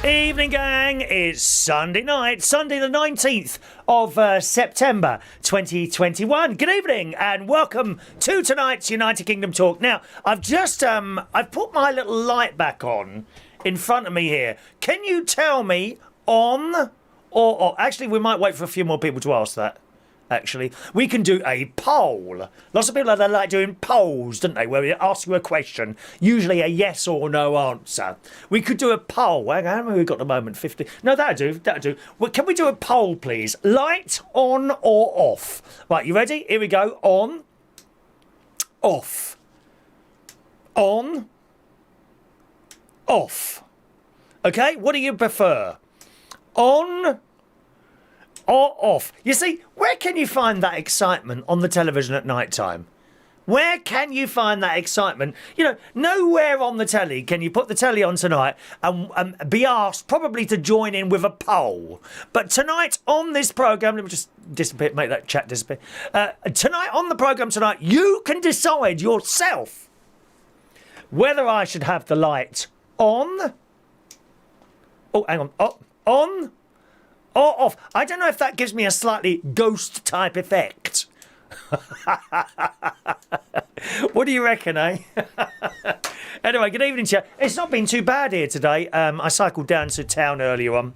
Evening, gang. It's Sunday night, Sunday the 19th of September 2021. Good evening and welcome to tonight's United Kingdom Talk. Now, I've put my little light back on in front of me here. Can you tell me on or actually, we might wait for a few more people to ask that. Actually, we can do a poll. Lots of people like doing polls, don't they? Where we ask you a question, usually a yes or no answer. We could do a poll. How many we've got at the moment? 50. No, that'll do. Well, can we do a poll, please? Light on or off? Right, you ready? Here we go. On, off, on, off. Okay, what do you prefer? On or off? You see, where can you find that excitement on the television at night time? Where can you find that excitement? You know, nowhere on the telly can you put the telly on tonight and be asked probably to join in with a poll. But tonight on this programme, let me just disappear, make that chat disappear. Tonight on the programme tonight, you can decide yourself whether I should have the light on. Oh, hang on. Oh, on or off. I don't know if that gives me a slightly ghost type effect. What do you reckon, eh? Anyway, good evening, chat. It's not been too bad here today. I cycled down to town earlier on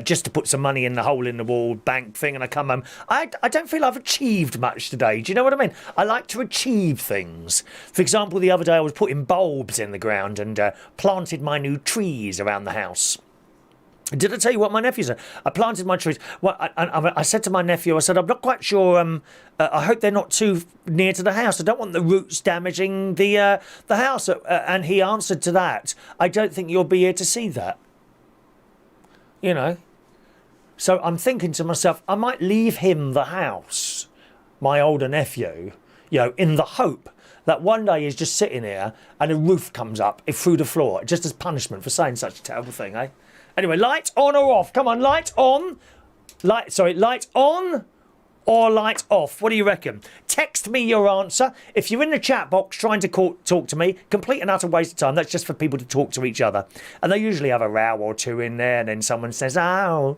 just to put some money in the hole in the wall bank thing, and I come home. I don't feel I've achieved much today. Do you know what I mean? I like to achieve things. For example, the other day I was putting bulbs in the ground and planted my new trees around the house. Did I tell you what my nephew said? I planted my trees. Well, I said to my nephew, I said, I'm not quite sure. I hope they're not too near to the house. I don't want the roots damaging the house. And he answered to that, I don't think you'll be here to see that. You know. So I'm thinking to myself, I might leave him the house, my older nephew, you know, in the hope that one day he's just sitting here and a roof comes up through the floor, just as punishment for saying such a terrible thing, eh? Anyway, light on or off? Come on, light on. Light on or light off? What do you reckon? Text me your answer. If you're in the chat box trying to talk to me, complete and utter waste of time. That's just for people to talk to each other. And they usually have a row or two in there, and then someone says, ow,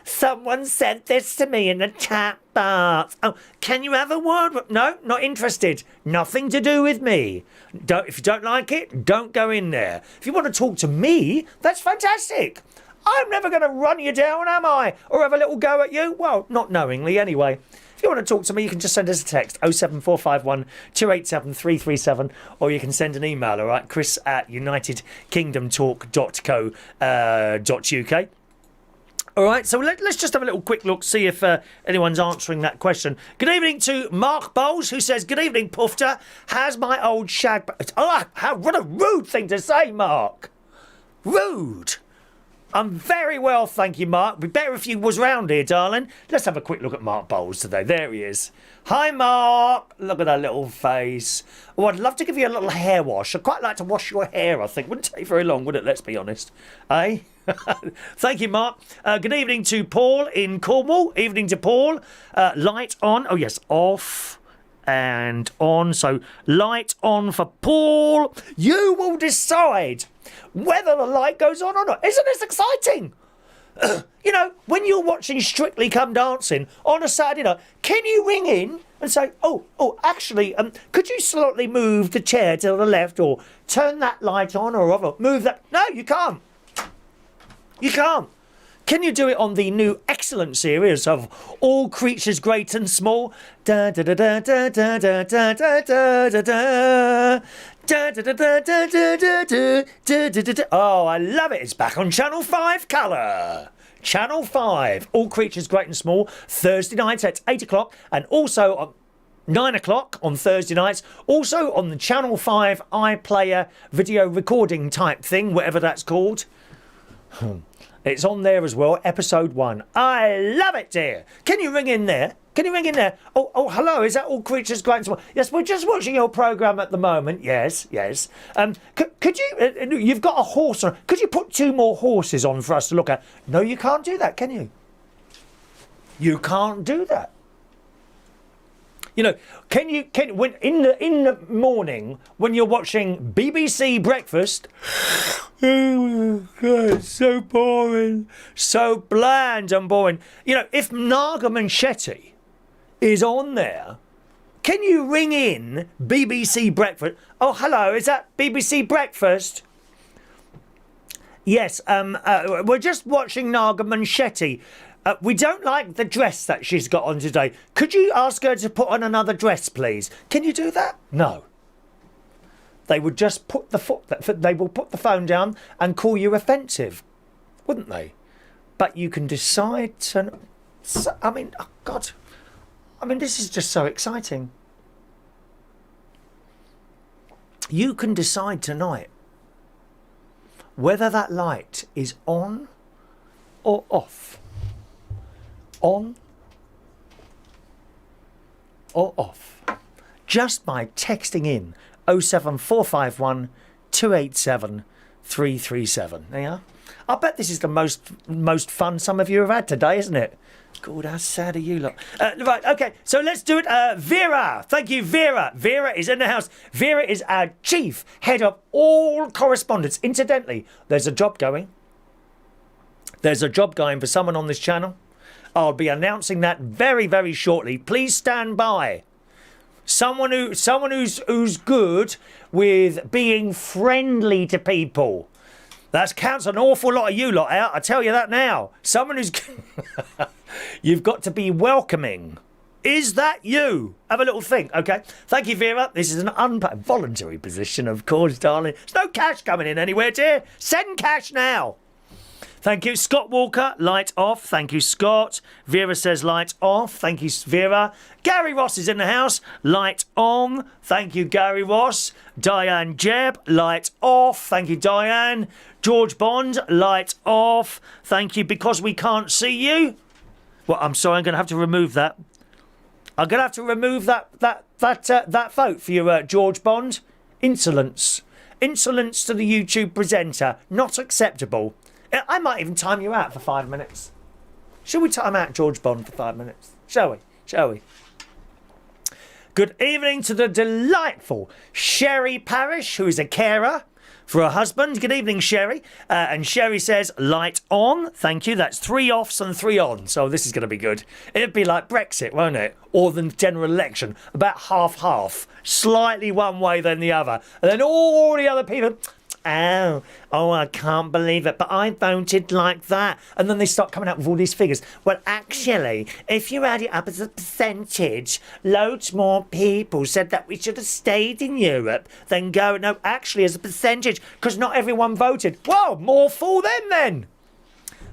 someone sent this to me in the chat box. Oh, can you have a word? No, not interested. Nothing to do with me. If you don't like it, don't go in there. If you want to talk to me, that's fantastic. I'm never going to run you down, am I? Or have a little go at you? Well, not knowingly anyway. If you want to talk to me, you can just send us a text, 07451 287 337, or you can send an email, all right? chris@unitedkingdomtalk.co.uk. All right, so let's just have a little quick look, see if anyone's answering that question. Good evening to Mark Bowles, who says, good evening, Pufter. Has my old shag... Oh, what a rude thing to say, Mark. Rude. I'm very well, thank you, Mark. It'd be better if you was round here, darling. Let's have a quick look at Mark Bowles today. There he is. Hi, Mark. Look at that little face. Oh, I'd love to give you a little hair wash. I'd quite like to wash your hair, I think. Wouldn't take very long, would it? Let's be honest. Eh? Thank you, Mark. Good evening to Paul in Cornwall. Evening to Paul. Light on. Oh, yes. Off and on. So, light on for Paul. You will decide whether the light goes on or not. Isn't this exciting? You know, when you're watching Strictly Come Dancing on a Saturday night, can you ring in and say, oh, actually, could you slightly move the chair to the left or turn that light on or move that? No, you can't. You can't. Can you do it on the new excellent series of All Creatures Great and Small? Da da da da da da da da da da da. Oh, I love it. It's back on Channel 5 colour. Channel 5. All Creatures Great and Small. Thursday nights at 8 o'clock. And also on 9 o'clock on Thursday nights. Also on the Channel 5 iPlayer video recording type thing, whatever that's called. It's on there as well, episode 1. I love it, dear. Can you ring in there? Can you ring in there? Oh, hello. Is that All Creatures Great and Small? Yes, we're just watching your programme at the moment. Yes. Could you? You've got a horse on. Could you put 2 more horses on for us to look at? No, you can't do that, can you? You can't do that. You know, when in the morning when you're watching BBC Breakfast, oh my God, it's so boring, so bland and boring. You know, if Naga Manchetti is on there, can you ring in BBC Breakfast? Oh, hello, is that BBC Breakfast? Yes, we're just watching Naga Manchetti. We don't like the dress that she's got on today. Could you ask her to put on another dress, please? Can you do that? No. They would just put they will put the phone down and call you offensive, wouldn't they? But you can decide to. I mean, oh God. I mean, this is just so exciting. You can decide tonight whether that light is on or off. On or off. Just by texting in 07451 287 337. Yeah? I bet this is the most fun some of you have had today, isn't it? God, how sad are you lot? Right, okay, so let's do it. Vera, thank you, Vera. Vera is in the house. Vera is our chief head of all correspondence. Incidentally, there's a job going. There's a job going for someone on this channel. I'll be announcing that very, very shortly. Please stand by. Someone who's good with being friendly to people. That counts an awful lot of you lot out. I tell you that now. Someone who's you've got to be welcoming. Is that you? Have a little think, okay? Thank you, Vera. This is an voluntary position, of course, darling. There's no cash coming in anywhere, dear. Send cash now. Thank you. Scott Walker, light off. Thank you, Scott. Vera says light off. Thank you, Vera. Gary Ross is in the house. Light on. Thank you, Gary Ross. Diane Jebb, light off. Thank you, Diane. George Bond, light off. Thank you. Because we can't see you. Well, I'm sorry. I'm going to have to remove that. I'm going to have to remove that vote for you, George Bond. Insolence. Insolence to the YouTube presenter. Not acceptable. I might even time you out for 5 minutes. Shall we time out George Bond for 5 minutes? Shall we? Shall we? Good evening to the delightful Sherry Parish, who is a carer for her husband. Good evening, Sherry. And Sherry says, light on. Thank you. That's 3 offs and 3 on. So this is going to be good. It'd be like Brexit, won't it? Or the general election. About half-half. Slightly one way than the other. And then all the other people... Oh, I can't believe it, but I voted like that. And then they start coming up with all these figures. Well, actually, if you add it up as a percentage, loads more people said that we should have stayed in Europe than go. No, actually, as a percentage, because not everyone voted. Well, more for them then.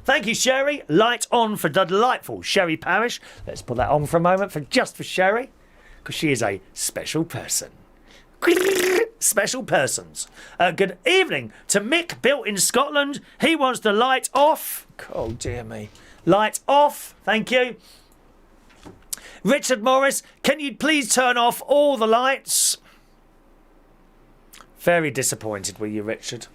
Thank you, Sherry. Light on for the delightful Sherry Parish. Let's put that on for a moment just for Sherry, because she is a special person. Special persons. Good evening to Mick, built in Scotland. He wants the light off. Oh, dear me. Light off. Thank you. Richard Morris, can you please turn off all the lights? Very disappointed with you, Richard.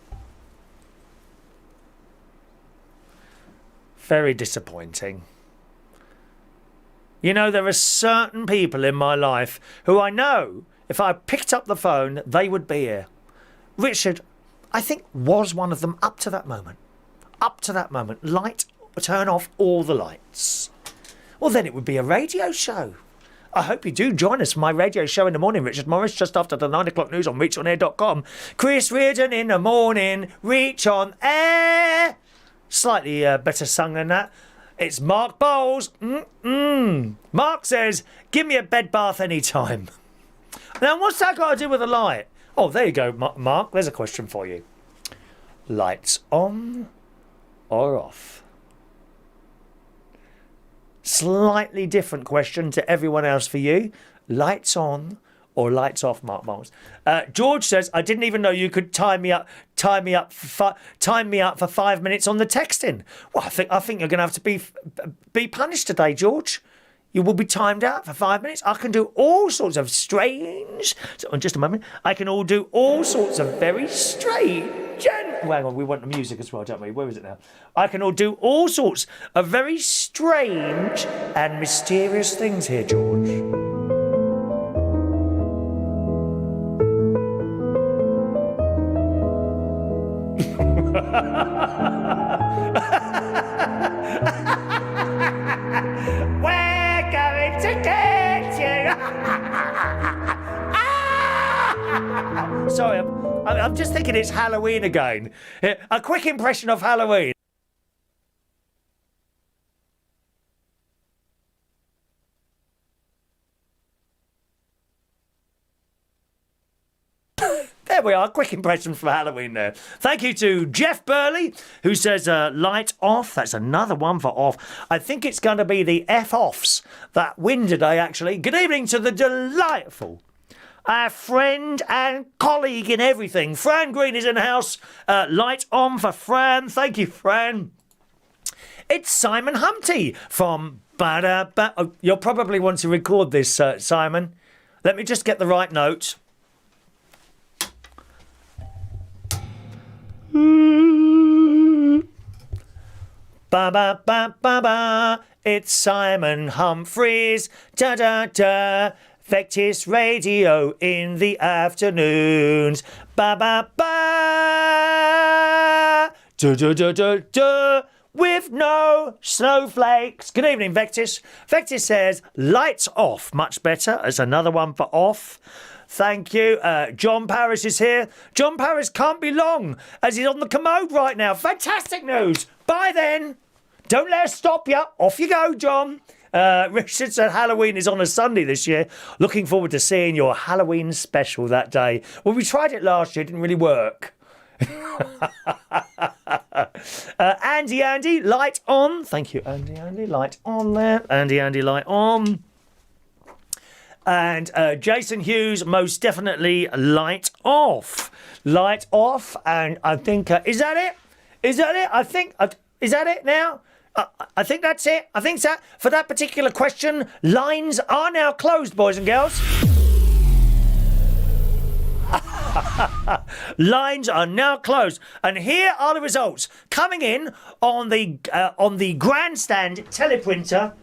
Very disappointing. You know, there are certain people in my life who I know if I picked up the phone, they would be here. Richard, I think, was one of them up to that moment. Up to that moment. Turn off all the lights. Well, then it would be a radio show. I hope you do join us for my radio show in the morning, Richard Morris, just after the 9 o'clock news on reachonair.com. Chris Reardon in the morning, Reach on Air. Slightly better sung than that. It's Mark Bowles. Mark says, give me a bed bath anytime. Now, what's that got to do with the light? Oh, there you go, Mark. There's a question for you. Lights on or off? Slightly different question to everyone else for you. Lights on or lights off, Mark Bowles. George says, I didn't even know you could time me up for 5 minutes on the texting. Well, I think you're going to have to be punished today, George. You will be timed out for 5 minutes. I can do all sorts of strange... just a moment. I can do all sorts of very strange and... Well, hang on, we want the music as well, don't we? Where is it now? I can do all sorts of very strange and mysterious things here, George. We're going to get you. Sorry, I'm just thinking it's Halloween again. A quick impression of Halloween. There we are, quick impression from Halloween there. Thank you to Jeff Burley, who says light off. That's another one for off. I think it's going to be the F-offs that win today, actually. Good evening to the delightful friend and colleague in everything. Fran Green is in the house. Light on for Fran. Thank you, Fran. It's Simon Humpty from Ba-da-Ba. Oh, you'll probably want to record this, Simon. Let me just get the right note. Ba ba ba ba ba. It's Simon Humphries. Da da da. Vectis Radio in the afternoons. Ba ba ba. Da da da da da. With no snowflakes. Good evening, Vectis. Vectis says lights off. Much better. That's another one for off. Thank you. John Paris is here. John Paris can't be long as he's on the commode right now. Fantastic news. Bye then. Don't let us stop you. Off you go, John. Richard said Halloween is on a Sunday this year. Looking forward to seeing your Halloween special that day. Well, we tried it last year. It didn't really work. Andy, light on. Thank you, Andy, light on there. Andy, light on. And Jason Hughes, most definitely light off. Light off, and I think... is that it? Is that it? I think... is that it now? I think that's it. I think so. For that particular question, lines are now closed, boys and girls. Lines are now closed. And here are the results. Coming in on the grandstand teleprompter...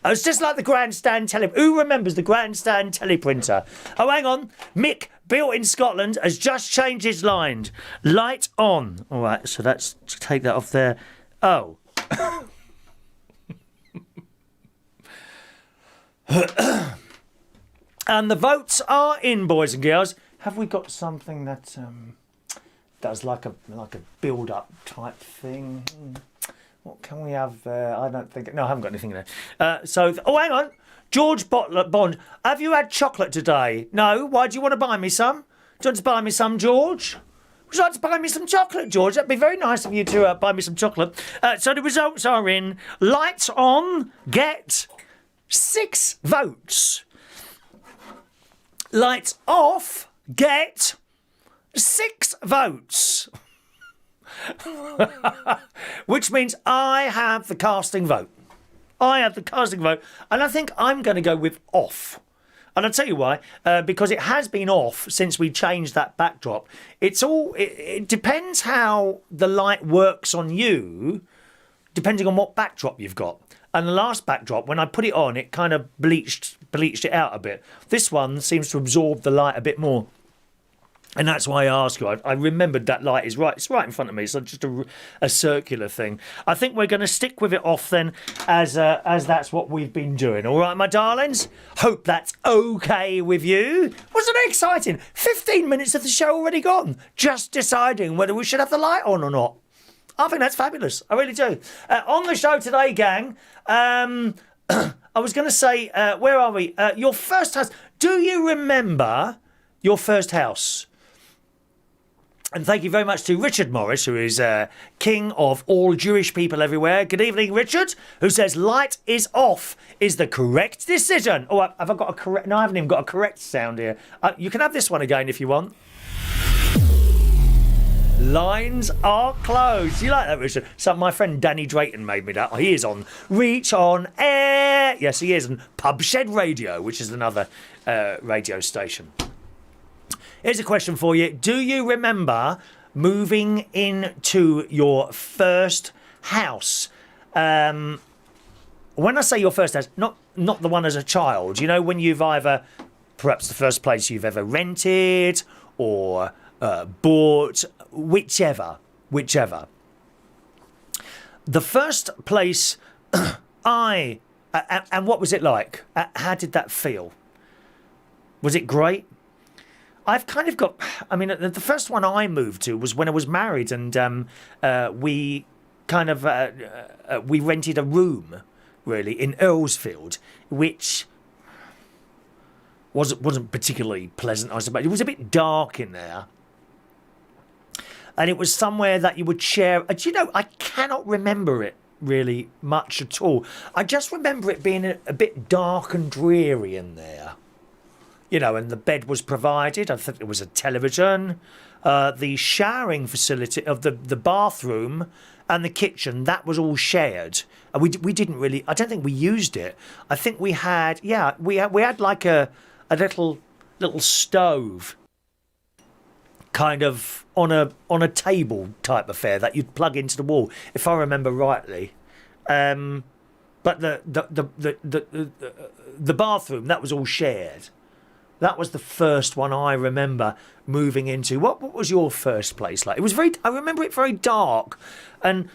It's just like the grandstand Who remembers the grandstand teleprinter? Oh, hang on. Mick, built in Scotland, has just changed his line. Light on. All right, so let's take that off there. Oh. And the votes are in, boys and girls. Have we got something that does like a build-up type thing? What can we have? I don't think... No, I haven't got anything there. Oh, hang on. George Bond, have you had chocolate today? No? Why do you want to buy me some? Do you want to buy me some, George? Would you like to buy me some chocolate, George? That'd be very nice of you to buy me some chocolate. So the results are in. Lights on, get 6 votes. Lights off, get 6 votes. Which means I have the casting vote. And I think I'm going to go with off. And I'll tell you why. Because it has been off since we changed that backdrop. It depends how the light works on you, depending on what backdrop you've got. And the last backdrop, when I put it on, it kind of bleached it out a bit. This one seems to absorb the light a bit more. And that's why I asked you. I remembered that light is right. It's right in front of me. It's just a circular thing. I think we're going to stick with it off then, as that's what we've been doing. All right, my darlings? Hope that's okay with you. Wasn't it exciting? 15 minutes of the show already gone. Just deciding whether we should have the light on or not. I think that's fabulous. I really do. On the show today, gang, I was going to say, where are we? Your first house. Do you remember your first house? And thank you very much to Richard Morris, who is king of all Jewish people everywhere. Good evening, Richard, who says light is off is the correct decision. Oh, have I got a correct... No, I haven't even got a correct sound here. You can have this one again if you want. Lines are closed. You like that, Richard? So my friend Danny Drayton made me that. He is on Reach On Air. Yes, he is on Pub Shed Radio, which is another radio station. Here's a question for you. Do you remember moving into your first house? when I say your first house, not the one as a child. You know, when you've either, perhaps the first place you've ever rented or bought, whichever. The first place and what was it like? How did that feel? Was it great? I've kind of got, I mean, the first one I moved to was when I was married, and we kind of, we rented a room, really, in Earlsfield, which wasn't particularly pleasant, I suppose. It was a bit dark in there. And it was somewhere that you would share. Do you know, I cannot remember it really much at all. I just remember it being a bit dark and dreary in there. You know, and the bed was provided. I think there was a television. The showering facility of the bathroom and the kitchen, that was all shared. And we didn't really, I don't think we used it. I think we had, we had like a little stove kind of on a table type affair that you'd plug into the wall, if I remember rightly. But the bathroom, that was all shared. That was the first one I remember moving into. What was your first place like? It was I remember it very dark, and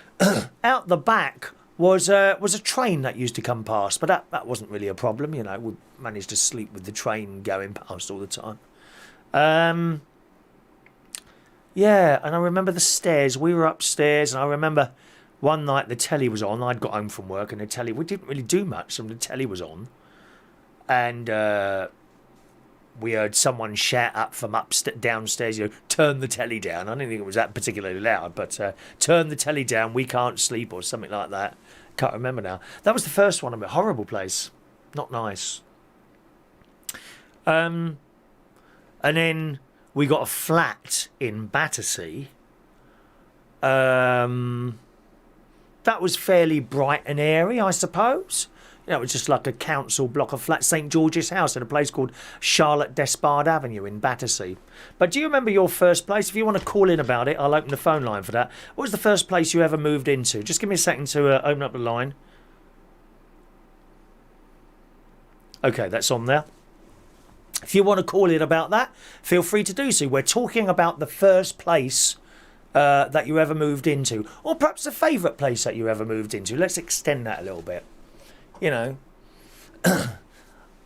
out the back was a train that used to come past, but that wasn't really a problem. You know, we managed to sleep with the train going past all the time. Yeah, and I remember the stairs. We were upstairs, and I remember one night the telly was on. I'd got home from work, and we didn't really do much, and the telly was on, and we heard someone shout up from downstairs, you know, turn the telly down. I don't think it was that particularly loud, but turn the telly down, we can't sleep, or something like that. Can't remember now. That was the first one. A horrible place. Not nice. And then we got a flat in Battersea. That was fairly bright and airy, I suppose. You know, it was just like a council block of flats, St George's House, in a place called Charlotte Despard Avenue in Battersea. But do you remember your first place? If you want to call in about it, I'll open the phone line for that. What was the first place you ever moved into? Just give me a second to open up the line. Okay, that's on there. If you want to call in about that, feel free to do so. We're talking about the first place that you ever moved into, or perhaps a favourite place that you ever moved into. Let's extend that a little bit. You know,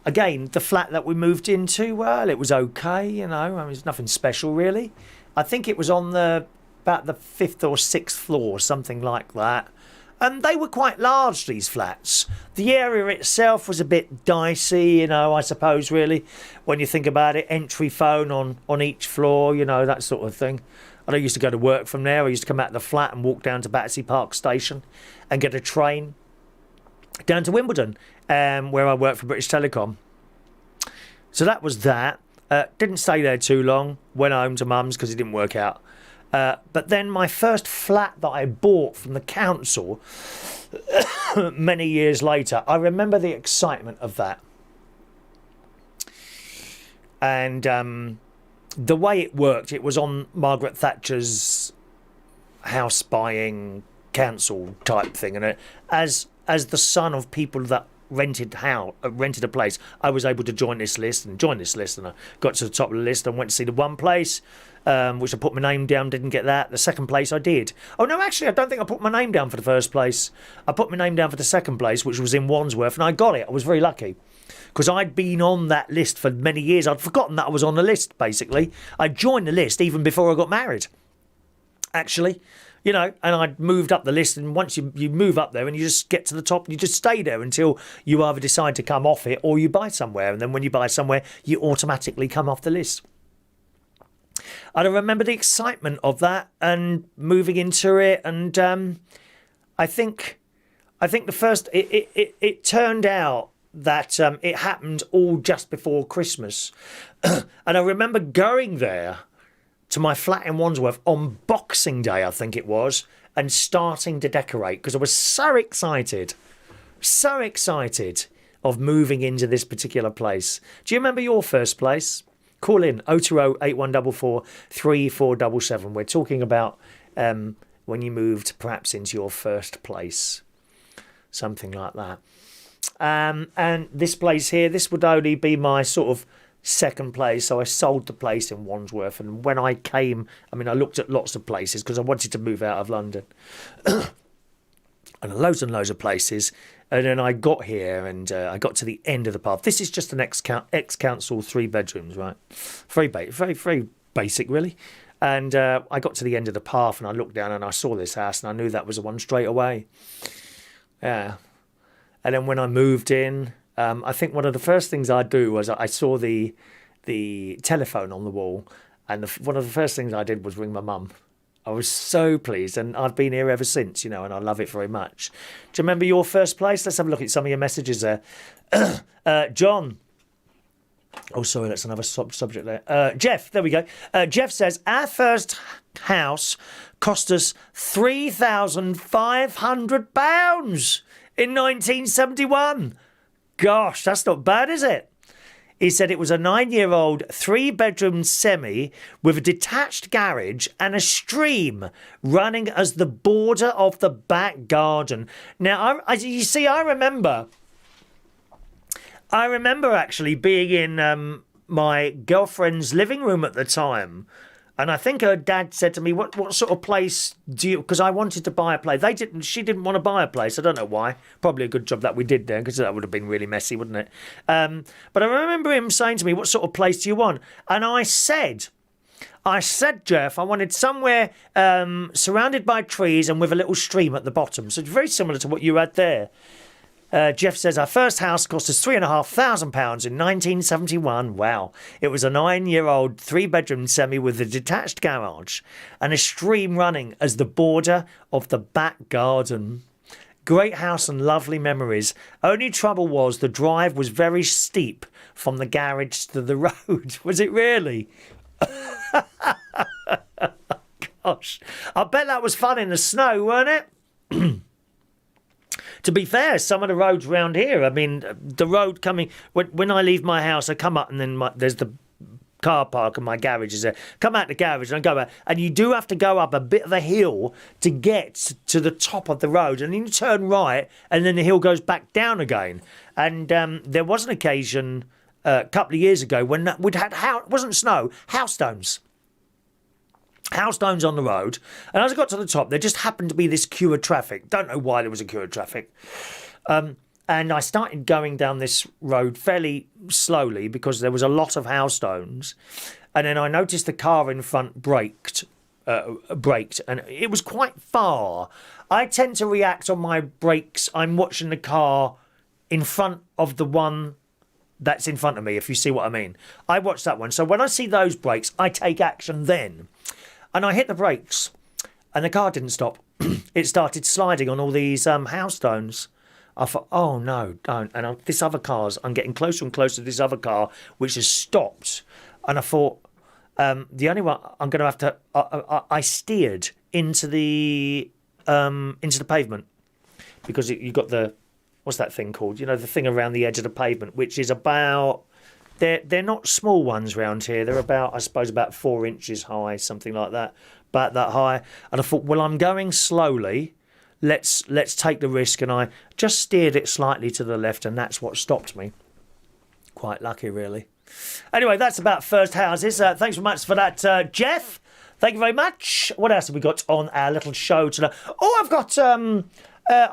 again, the flat that we moved into, well, it was okay, you know. I mean, it's nothing special, really. I think it was on about the 5th or 6th floor, something like that. And they were quite large, these flats. The area itself was a bit dicey, you know, I suppose, really, when you think about it. Entry phone on each floor, you know, that sort of thing. And I used to go to work from there. I used to come out of the flat and walk down to Battersea Park Station and get a train down to Wimbledon, where I worked for British Telecom. So that was that. Didn't stay there too long. Went home to mum's because it didn't work out. But then my first flat that I bought from the council many years later, I remember the excitement of that. And the way it worked, it was on Margaret Thatcher's house buying council type thing. And as the son of people that rented a place, I was able to join this list, and I got to the top of the list and went to see the one place, which I put my name down, didn't get that. The second place I did. Oh no, actually I don't think I put my name down for the first place. I put my name down for the second place, which was in Wandsworth, and I got it. I was very lucky, because I'd been on that list for many years. I'd forgotten that I was on the list, basically. I joined the list even before I got married, actually. You know, and I'd moved up the list, and once you move up there and you just get to the top and you just stay there until you either decide to come off it or you buy somewhere. And then when you buy somewhere, you automatically come off the list. And I remember the excitement of that and moving into it. And I think the first, it turned out that it happened all just before Christmas. And I remember going there to my flat in Wandsworth on Boxing Day, I think it was, and starting to decorate because I was so excited of moving into this particular place. Do you remember your first place? Call in 020 8144 3477. We're talking about when you moved perhaps into your first place, something like that. And this place here, this would only be my sort of second place. So I sold the place in Wandsworth. And when I came, I mean, I looked at lots of places because I wanted to move out of London. And loads of places. And then I got here and I got to the end of the path. This is just an ex-council 3 bedrooms, right? Very basic, really. And I got to the end of the path and I looked down and I saw this house and I knew that was the one straight away. Yeah. And then when I moved in, I think one of the first things I do was I saw the telephone on the wall. And one of the first things I did was ring my mum. I was so pleased, and I've been here ever since, and I love it very much. Do you remember your first place? Let's have a look at some of your messages there. John. Oh, sorry, that's another subject there. Jeff, there we go. Jeff says, our first house cost us £3,500 in 1971. Gosh, that's not bad, is it? He said it was a 9-year-old 3-bedroom semi with a detached garage and a stream running as the border of the back garden. Now, you see, I remember actually being in my girlfriend's living room at the time. And I think her dad said to me, what sort of place do you... Because I wanted to buy a place. She didn't want to buy a place. I don't know why. Probably a good job that we did there, because that would have been really messy, wouldn't it? But I remember him saying to me, what sort of place do you want? And I said, Jeff, I wanted somewhere surrounded by trees and with a little stream at the bottom. So it's very similar to what you had there. Jeff says, our first house cost us £3,500 in 1971. Wow. It was a 9-year-old 3-bedroom semi with a detached garage and a stream running as the border of the back garden. Great house and lovely memories. Only trouble was the drive was very steep from the garage to the road. Was it really? Gosh. I bet that was fun in the snow, weren't it? To be fair, some of the roads around here, I mean, the road coming... When I leave my house, I come up and then there's the car park and my garage is there. Come out the garage and I go out. And you do have to go up a bit of a hill to get to the top of the road. And then you turn right and then the hill goes back down again. And there was an occasion a couple of years ago when we'd had... It wasn't snow, house stones. House stones on the road, and as I got to the top, there just happened to be this queue of traffic. Don't know why there was a queue of traffic. And I started going down this road fairly slowly because there was a lot of house stones. And then I noticed the car in front braked, and it was quite far. I tend to react on my brakes. I'm watching the car in front of the one that's in front of me, if you see what I mean. I watch that one. So when I see those brakes, I take action then. And I hit the brakes, and the car didn't stop. It started sliding on all these house stones. I thought, oh no, don't. And I'm getting closer and closer to this other car, which has stopped. And I thought, the only one I'm going to have to... I steered into the pavement, because you got the... What's that thing called? The thing around the edge of the pavement, which is about... They're not small ones round here. They're about, I suppose, about 4 inches high, something like that, about that high. And I thought, well, I'm going slowly. Let's take the risk. And I just steered it slightly to the left, and that's what stopped me. Quite lucky, really. Anyway, that's about first houses. Thanks very much for that, Jeff. Thank you very much. What else have we got on our little show today? Oh, I've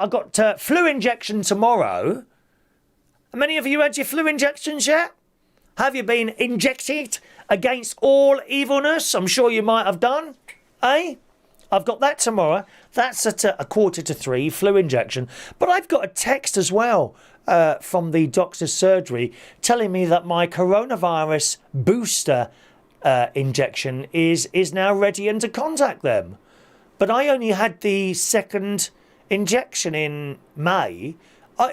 got flu injection tomorrow. How many of you had your flu injections yet? Have you been injected against all evilness? I'm sure you might have done. Eh? I've got that tomorrow. That's at 2:45, flu injection. But I've got a text as well from the doctor's surgery telling me that my coronavirus booster injection is now ready and to contact them. But I only had the second injection in May.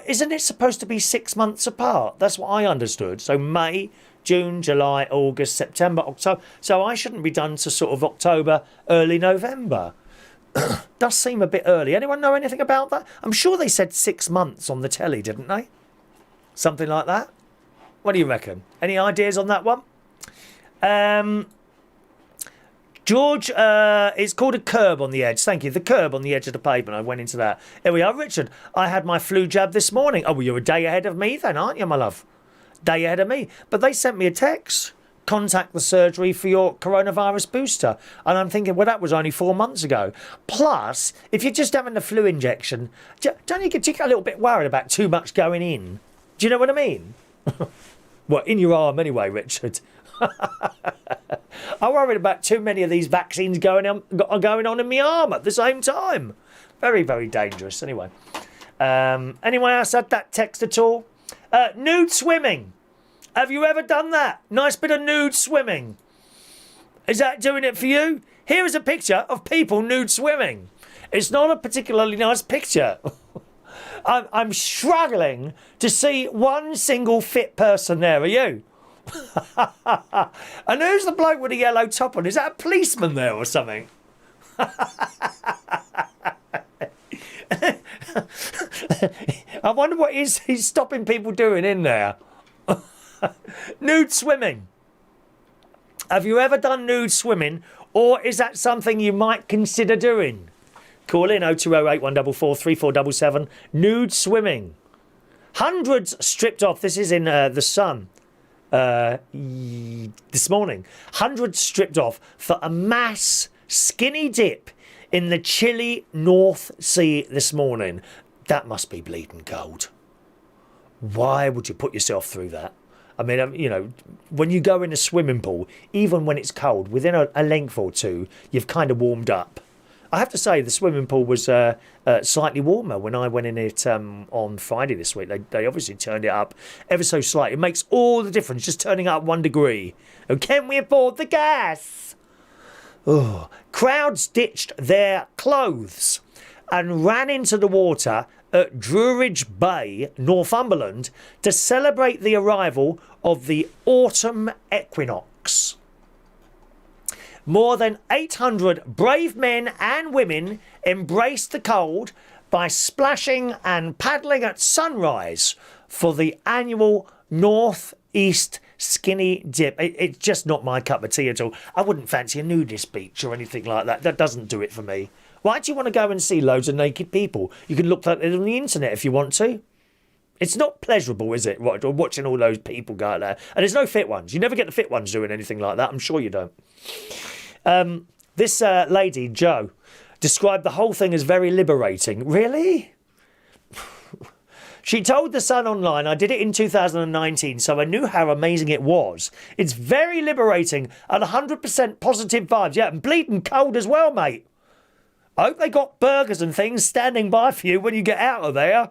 Isn't it supposed to be 6 months apart? That's what I understood. So May, June, July, August, September, October. So I shouldn't be done to sort of October, early November. Does seem a bit early. Anyone know anything about that? I'm sure they said 6 months on the telly, didn't they? Something like that. What do you reckon? Any ideas on that one? George, it's called a curb on the edge. Thank you. The curb on the edge of the pavement. I went into that. Here we are. Richard, I had my flu jab this morning. Oh, well, you're a day ahead of me then, aren't you, my love? Day ahead of me. But they sent me a text. Contact the surgery for your coronavirus booster. And I'm thinking, well, that was only 4 months ago. Plus, if you're just having the flu injection, don't you get a little bit worried about too much going in? Do you know what I mean? Well, in your arm anyway, Richard. I'm worried about too many of these vaccines going on in my arm at the same time. Very, very dangerous. Anyway. Anyone else had that text at all? Nude swimming. Have you ever done that? Nice bit of nude swimming. Is that doing it for you? Here is a picture of people nude swimming. It's not a particularly nice picture. I'm struggling to see one single fit person there. Are you? And who's the bloke with the yellow top on? Is that a policeman there or something? I wonder what he's stopping people doing in there. Nude swimming. Have you ever done nude swimming, or is that something you might consider doing? Call in 0208 144 3477. Nude swimming. Hundreds stripped off. This is in The Sun this morning. Hundreds stripped off for a mass skinny dip in the chilly North Sea this morning. That must be bleeding cold. Why would you put yourself through that? I mean, you know, when you go in a swimming pool, even when it's cold, within a length or two, you've kind of warmed up. I have to say, the swimming pool was slightly warmer when I went in it on Friday this week. They obviously turned it up ever so slightly. It makes all the difference, just turning up 1 degree. Oh, can we afford the gas? Oh. Crowds ditched their clothes and ran into the water at Druridge Bay, Northumberland, to celebrate the arrival of the autumn equinox. More than 800 brave men and women embraced the cold by splashing and paddling at sunrise for the annual North East skinny dip. It's just not my cup of tea at all. I wouldn't fancy a nudist beach or anything like that. That doesn't do it for me. Why do you want to go and see loads of naked people? You can look at it on the internet if you want to. It's not pleasurable, is it? Watching all those people go out there. And there's no fit ones. You never get the fit ones doing anything like that. I'm sure you don't. This lady, Jo, described the whole thing as very liberating. Really? She told The Sun online, I did it in 2019, so I knew how amazing it was. It's very liberating and 100% positive vibes. Yeah, and bleeding cold as well, mate. I hope they got burgers and things standing by for you when you get out of there.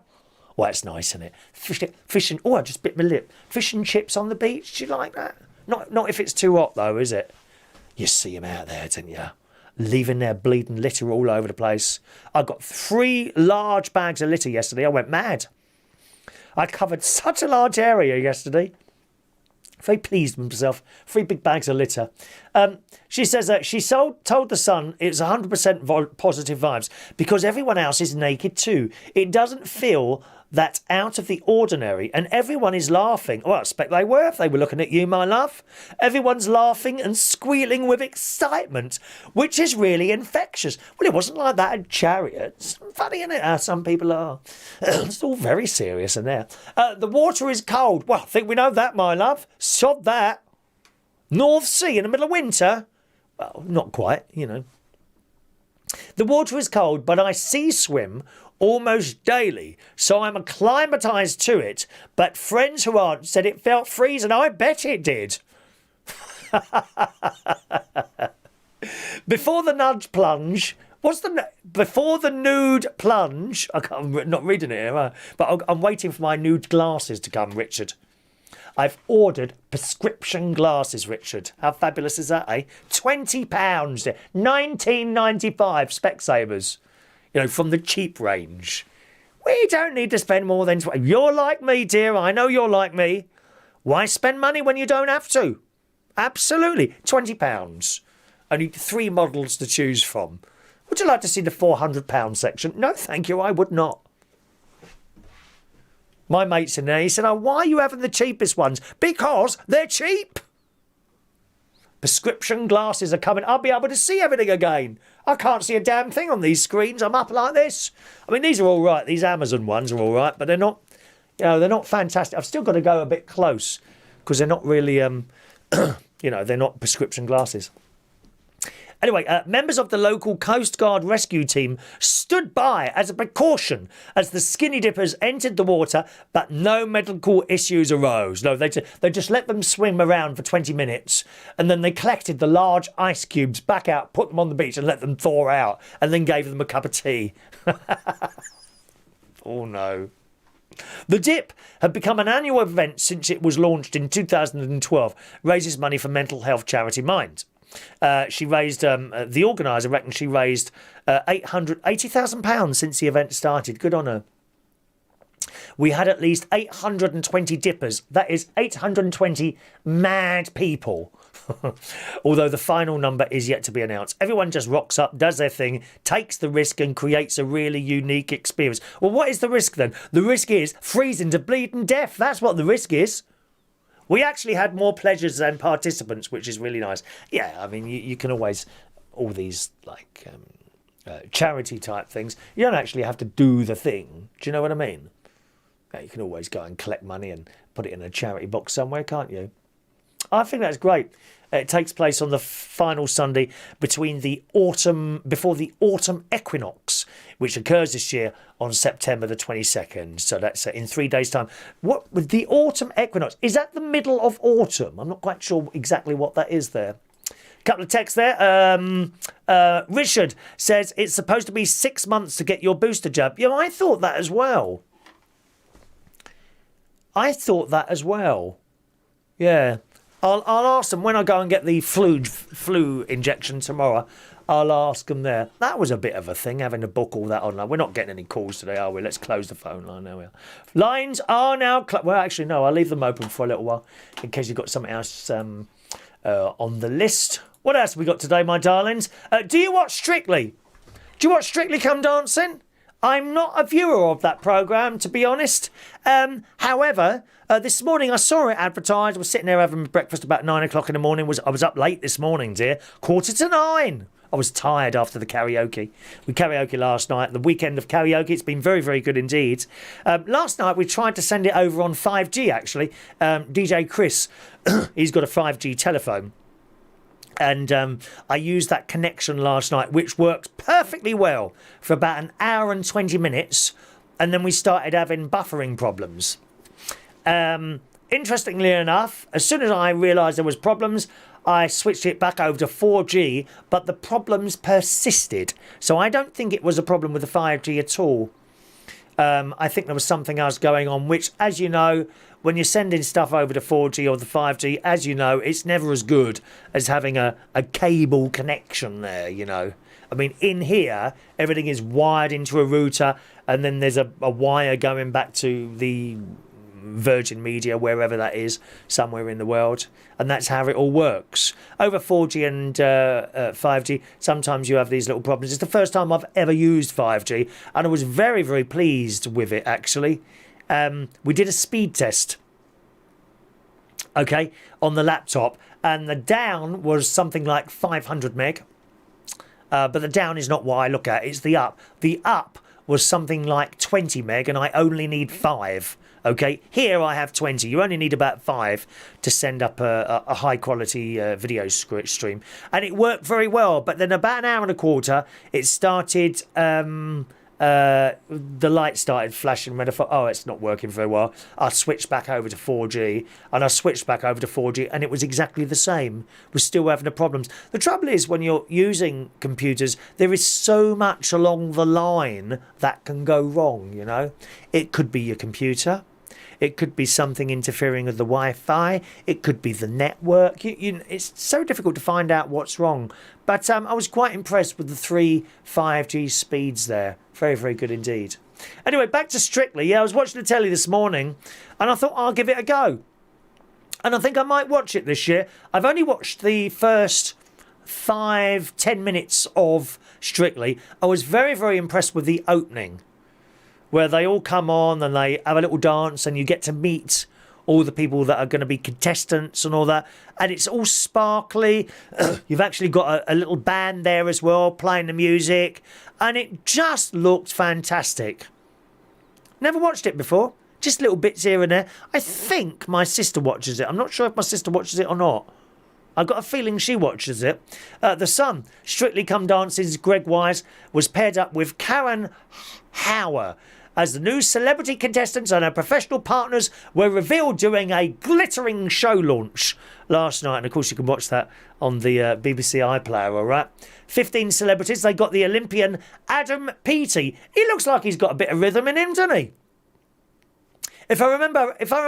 Well, it's nice, isn't it? Fish and... Oh, I just bit my lip. Fish and chips on the beach. Do you like that? Not if it's too hot, though, is it? You see them out there, don't you? Leaving their bleeding litter all over the place. I got 3 large bags of litter yesterday. I went mad. I covered such a large area yesterday. Very pleased with myself. 3 big bags of litter. She says that she told The Sun it's 100% positive vibes because everyone else is naked too. It doesn't feel that out of the ordinary, and everyone is laughing. Well, I expect they were if they were looking at you, my love. Everyone's laughing and squealing with excitement, which is really infectious. Well, it wasn't like that at Chariots. Funny, isn't it? Some people are. It's all very serious in there. The water is cold. Well, I think we know that, my love. Sod that. North Sea in the middle of winter? Well, not quite, you know. The water is cold, but I sea swim almost daily, so I'm acclimatised to it. But friends who aren't said it felt freezing. I bet it did. Before the nudge plunge, before the nude plunge? I'm not reading it here, but I'm waiting for my nude glasses to come, Richard. I've ordered prescription glasses, Richard. How fabulous is that, eh? £20, $19.95 Specsavers. You know, from the cheap range. We don't need to spend more than... You're like me, dear. I know you're like me. Why spend money when you don't have to? Absolutely. £20. Only 3 models to choose from. Would you like to see the £400 section? No, thank you. I would not. My mate's in there. He said, oh, why are you having the cheapest ones? Because they're cheap. Prescription glasses are coming. I'll be able to see everything again. I can't see a damn thing on these screens. I'm up like this. I mean, these are all right. These Amazon ones are all right, but they're not, they're not fantastic. I've still got to go a bit close because they're not really, they're not prescription glasses. Anyway, members of the local Coast Guard rescue team stood by as a precaution as the skinny dippers entered the water, but no medical issues arose. No, they just let them swim around for 20 minutes, and then they collected the large ice cubes back out, put them on the beach, and let them thaw out, and then gave them a cup of tea. Oh, no. The dip had become an annual event since it was launched in 2012, raises money for mental health charity Mind. She raised, the organiser reckons she raised £80,000 since the event started. Good on her. We had at least 820 dippers. That is 820 mad people. Although the final number is yet to be announced. Everyone just rocks up, does their thing, takes the risk and creates a really unique experience. Well, what is the risk then? The risk is freezing to bleeding death. That's what the risk is. We actually had more pleasures than participants, which is really nice. Yeah, I mean, you can always, all these, like, charity type things, you don't actually have to do the thing. Do you know what I mean? You can always go and collect money and put it in a charity box somewhere, can't you? I think that's great. It takes place on the final Sunday before the autumn equinox, which occurs this year on September the 22nd. So that's in 3 days' time. What with the autumn equinox? Is that the middle of autumn? I'm not quite sure exactly what that is there. Couple of texts there. Richard says it's supposed to be 6 months to get your booster jab. Yeah, I thought that as well. Yeah. I'll ask them when I go and get the flu injection tomorrow. I'll ask them there. That was a bit of a thing, having to book all that online. We're not getting any calls today, are we? Let's close the phone line. There we are. Lines are now... well, actually, no. I'll leave them open for a little while in case you've got something else on the list. What else have we got today, my darlings? Do you watch Strictly? Do you watch Strictly Come Dancing? I'm not a viewer of that programme, to be honest. However, this morning I saw it advertised. I was sitting there having breakfast about 9 o'clock in the morning. I was up late this morning, dear. 9:15. I was tired after the karaoke. We karaoke last night, the weekend of karaoke. It's been very, very good indeed. Last night we tried to send it over on 5G, actually. DJ Chris, he's got a 5G telephone. And I used that connection last night, which worked perfectly well for about an hour and 20 minutes. And then we started having buffering problems. Interestingly enough, as soon as I realised there was problems, I switched it back over to 4G, but the problems persisted. So I don't think it was a problem with the 5G at all. I think there was something else going on, which, as you know, when you're sending stuff over to 4G or the 5G, as you know, it's never as good as having a cable connection there, you know. I mean, in here, everything is wired into a router, and then there's a wire going back to the Virgin Media, wherever that is, somewhere in the world. And that's how it all works. Over 4G and 5G, sometimes you have these little problems. It's the first time I've ever used 5G, and I was very, very pleased with it, actually. We did a speed test, okay, on the laptop, and the down was something like 500 meg. But the down is not what I look at, it's the up. The up was something like 20 meg, and I only need 5. Okay, here I have 20. You only need about 5 to send up a high-quality video stream. And it worked very well. But then about an hour and a quarter, it started... the light started flashing red. I thought, oh, it's not working very well. I switched back over to 4G, and I switched back over to 4G, and it was exactly the same. We're still having the problems. The trouble is, when you're using computers, there is so much along the line that can go wrong, you know. It could be your computer. It could be something interfering with the Wi-Fi. It could be the network. It's so difficult to find out what's wrong. But I was quite impressed with the 3 5G speeds there. Very, very good indeed. Anyway, back to Strictly. Yeah, I was watching the telly this morning, and I thought I'll give it a go. And I think I might watch it this year. I've only watched the first 5-10 minutes of Strictly. I was very, very impressed with the opening, where they all come on and they have a little dance, and you get to meet all the people that are going to be contestants and all that. And it's all sparkly. You've actually got a little band there as well playing the music. And it just looked fantastic. Never watched it before. Just little bits here and there. I think my sister watches it. I'm not sure if my sister watches it or not. I've got a feeling she watches it. The son, Strictly Come Dancing's Greg Wise, was paired up with Karen Hauer as the new celebrity contestants and her professional partners were revealed during a glittering show launch last night. And of course you can watch that on the BBC iPlayer, all right? 15 celebrities. They got the Olympian Adam Peaty. He looks like he's got a bit of rhythm in him, doesn't he? If I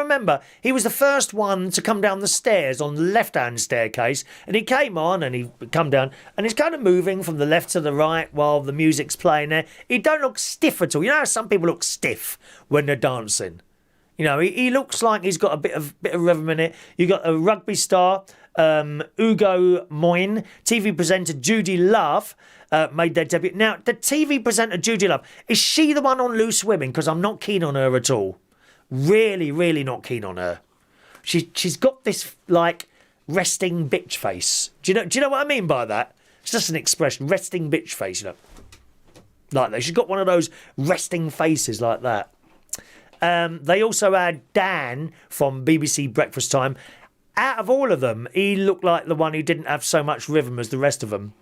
remember, he was the first one to come down the stairs on the left-hand staircase, and he came on and he come down, and he's kind of moving from the left to the right while the music's playing there. He don't look stiff at all. You know how some people look stiff when they're dancing? You know, he looks like he's got a bit of rhythm in it. You got a rugby star, Ugo Moyne, TV presenter Judy Love. Made their debut. Now, the TV presenter Judy Love, is she the one on Loose Women? Because I'm not keen on her at all. Really, really not keen on her. She's got this like resting bitch face. Do you know what I mean by that? It's just an expression, resting bitch face. You know, like that. She's got one of those resting faces like that. They also had Dan from BBC Breakfast Time. Out of all of them, he looked like the one who didn't have so much rhythm as the rest of them.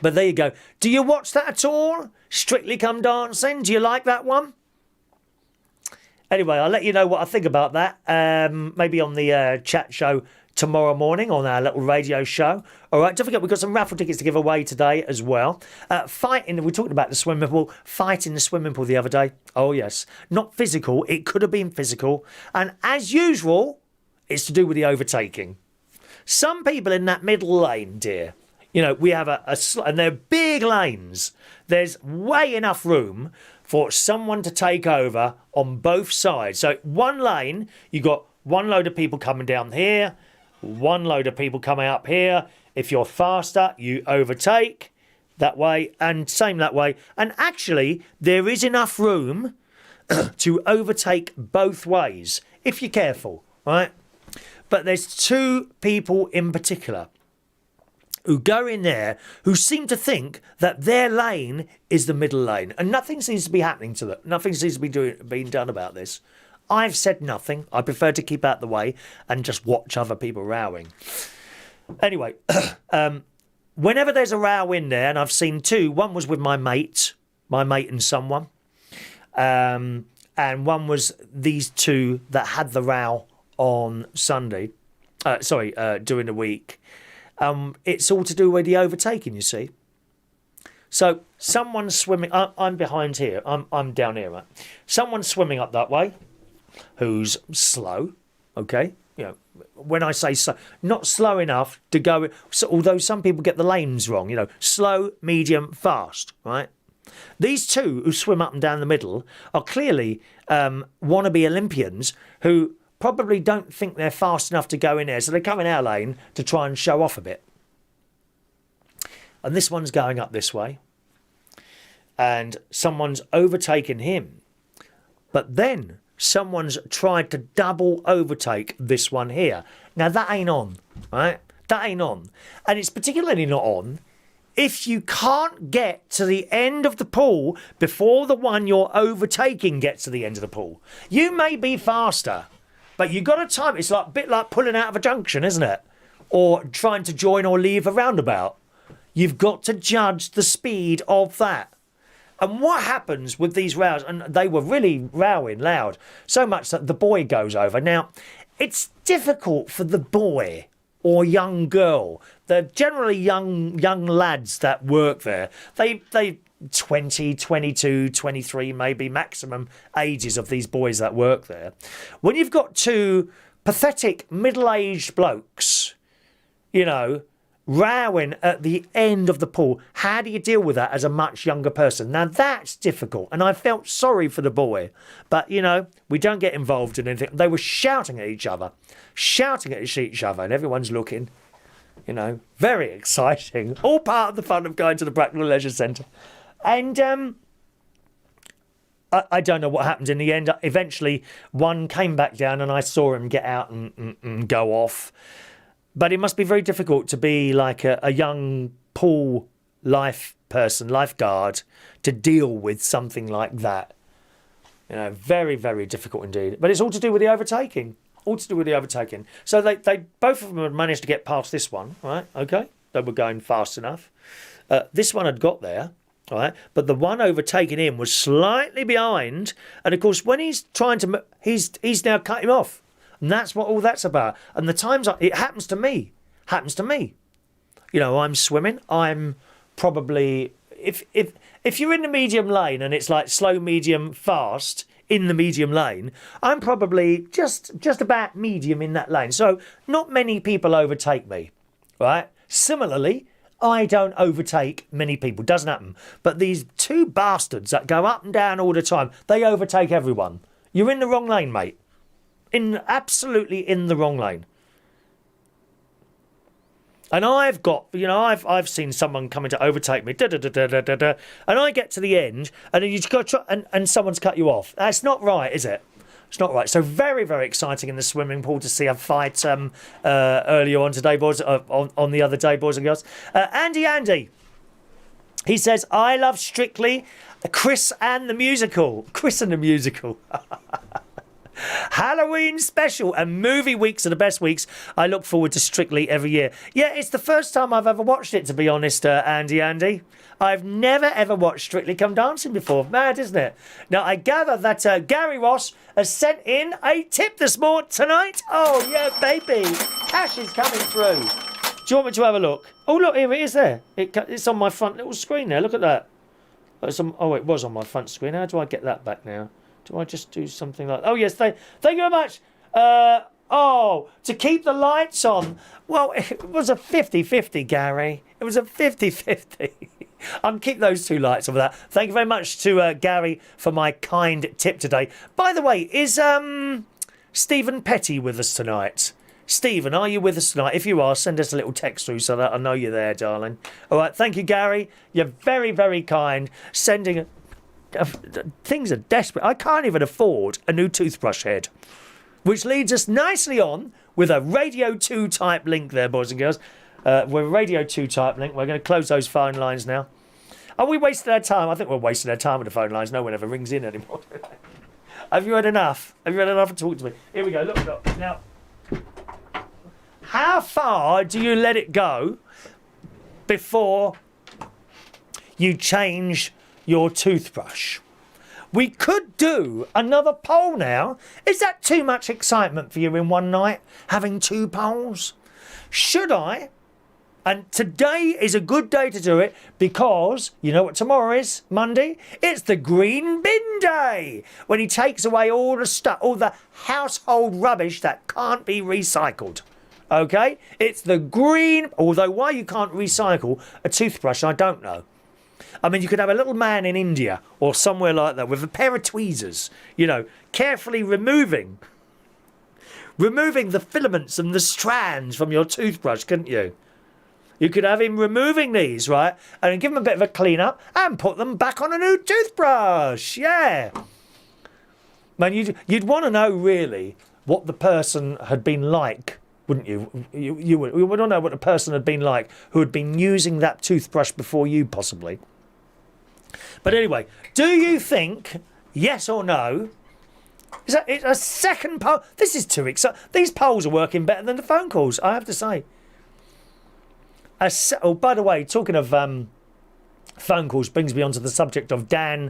But there you go. Do you watch that at all? Strictly Come Dancing? Do you like that one? Anyway, I'll let you know what I think about that. Maybe on the chat show tomorrow morning on our little radio show. All right, don't forget we've got some raffle tickets to give away today as well. Fighting, we talked about the swimming pool. Fight in the swimming pool the other day. Oh, yes. Not physical. It could have been physical. And as usual, it's to do with the overtaking. Some people in that middle lane, dear. You know, we have and they're big lanes. There's way enough room for someone to take over on both sides. So one lane, you got one load of people coming down here, one load of people coming up here. If you're faster, you overtake that way and same that way. And actually, there is enough room to overtake both ways, if you're careful, right? But there's two people in particular who go in there who seem to think that their lane is the middle lane. And nothing seems to be happening to them. Nothing seems to be being done about this. I've said nothing. I prefer to keep out the way and just watch other people rowing. Anyway, whenever there's a row in there, and I've seen two, one was with my mate and someone, and one was these two that had the row on Sunday, during the week. It's all to do with the overtaking, you see. So someone's swimming. I'm behind here. I'm down here, right? Someone's swimming up that way, who's slow. Okay, you know, when I say slow, not slow enough to go. So, although some people get the lanes wrong, you know, slow, medium, fast, right? These two who swim up and down the middle are clearly wannabe Olympians who probably don't think they're fast enough to go in there, so they come in our lane to try and show off a bit. And this one's going up this way, and someone's overtaken him. But then someone's tried to double overtake this one here. Now that ain't on, right? That ain't on. And it's particularly not on if you can't get to the end of the pool before the one you're overtaking gets to the end of the pool. You may be faster, but you've got to time. It's like a bit like pulling out of a junction, isn't it? Or trying to join or leave a roundabout. You've got to judge the speed of that. And what happens with these rows, and they were really rowing loud, so much that the boy goes over. Now, it's difficult for the boy or young girl. They're generally young lads that work there. They 20, 22, 23 maybe maximum ages of these boys that work there. When you've got two pathetic middle-aged blokes, you know, rowing at the end of the pool, how do you deal with that as a much younger person? Now that's difficult, and I felt sorry for the boy, but you know, we don't get involved in anything. They were shouting at each other, and everyone's looking. You know, very exciting. All part of the fun of going to the Bracknell Leisure Centre. And I don't know what happened in the end. Eventually, one came back down and I saw him get out and go off. But it must be very difficult to be like a young pool lifeguard, to deal with something like that. You know, very, very difficult indeed. But it's all to do with the overtaking. All to do with the overtaking. So they both of them had managed to get past this one, right? Okay, they were going fast enough. This one had got there. All right, but the one overtaking him was slightly behind, and of course, when he's trying to, he's now cut him off, and that's what all that's about. And the times it happens to me, You know, I'm swimming. I'm probably if you're in the medium lane and it's like slow, medium, fast in the medium lane, I'm probably just about medium in that lane. So not many people overtake me, right? Similarly, I don't overtake many people. Doesn't happen. But these two bastards that go up and down all the time, they overtake everyone. You're in the wrong lane, mate. Absolutely in the wrong lane. And I've got, you know, I've seen someone coming to overtake me, and I get to the end, and then you just got to try, and someone's cut you off. That's not right, is it? It's not right. So very, very exciting in the swimming pool to see a fight earlier on today, boys. On the other day, boys and girls. Andy, he says, I love Strictly, Chris and the musical. Halloween special and movie weeks are the best weeks. I look forward to Strictly every year. Yeah, it's the first time I've ever watched it, to be honest, Andy. I've never ever watched Strictly Come Dancing before. Mad, isn't it? Now, I gather that Gary Ross has sent in a tip this morning tonight. Oh, yeah, baby. Cash is coming through. Do you want me to have a look? Oh, look, here it is there. It's on my front little screen there. Look at that. It was on my front screen. How do I get that back now? Do I just do something like... Oh, yes, thank you very much. To keep the lights on. Well, it was a 50-50, Gary. It was a 50-50. I'll keep those two lights on for that. Thank you very much to Gary for my kind tip today. By the way, is Stephen Petty with us tonight? Stephen, are you with us tonight? If you are, send us a little text through so that I know you're there, darling. All right, thank you, Gary. You're very, very kind. Sending... things are desperate. I can't even afford a new toothbrush head. Which leads us nicely on with a Radio 2 type link there, boys and girls. We're a Radio 2 type link. We're going to close those phone lines now. Are we wasting our time? I think we're wasting our time with the phone lines. No one ever rings in anymore. Have you had enough? Have you had enough to talk to me? Here we go. Look. Now, how far do you let it go before you change your toothbrush? We could do another poll now. Is that too much excitement for you in one night, having two polls? Should I? And today is a good day to do it because you know what tomorrow is? Monday? It's the green bin day, when he takes away all the stuff, all the household rubbish that can't be recycled. Okay? It's the green... Although why you can't recycle a toothbrush, I don't know. I mean, you could have a little man in India or somewhere like that with a pair of tweezers, you know, carefully removing the filaments and the strands from your toothbrush, couldn't you? You could have him removing these, right, and give them a bit of a clean up and put them back on a new toothbrush. Yeah. Man, you'd want to know, really, what the person had been like, wouldn't you? You would want to know what the person had been like who had been using that toothbrush before you, possibly. But anyway, do you think, yes or no, is that a second poll? This is too exciting. These polls are working better than the phone calls, I have to say. By the way, talking of phone calls brings me on to the subject of Danny,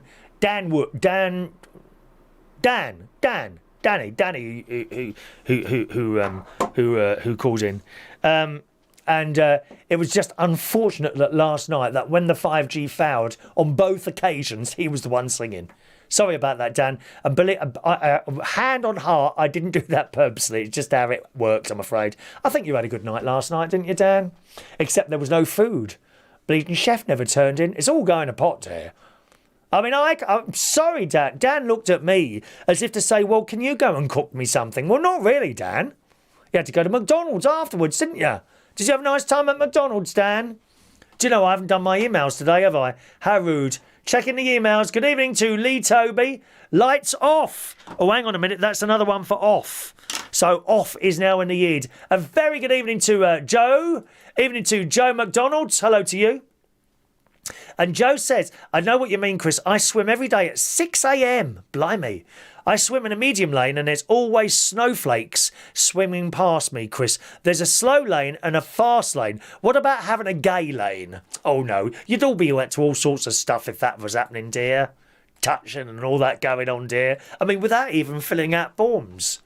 who called in. And it was just unfortunate that last night, that when the 5G failed on both occasions, he was the one singing. Sorry about that, Dan. And hand on heart, I didn't do that purposely. It's just how it worked, I'm afraid. I think you had a good night last night, didn't you, Dan? Except there was no food. Bleeding chef never turned in. It's all going to pot here. I mean, I'm sorry, Dan. Dan looked at me as if to say, well, can you go and cook me something? Well, not really, Dan. You had to go to McDonald's afterwards, didn't you? Did you have a nice time at McDonald's, Dan? Do you know, I haven't done my emails today, have I? How rude. Checking the emails. Good evening to Lee Toby. Lights off. Oh, hang on a minute. That's another one for off. So off is now in the id. A very good evening to Joe. Evening to Joe McDonald's. Hello to you. And Joe says, I know what you mean, Chris. I swim every day at 6 a.m. Blimey. I swim in a medium lane and there's always snowflakes swimming past me, Chris. There's a slow lane and a fast lane. What about having a gay lane? Oh, no. You'd all be to all sorts of stuff if that was happening, dear. Touching and all that going on, dear. I mean, without even filling out forms.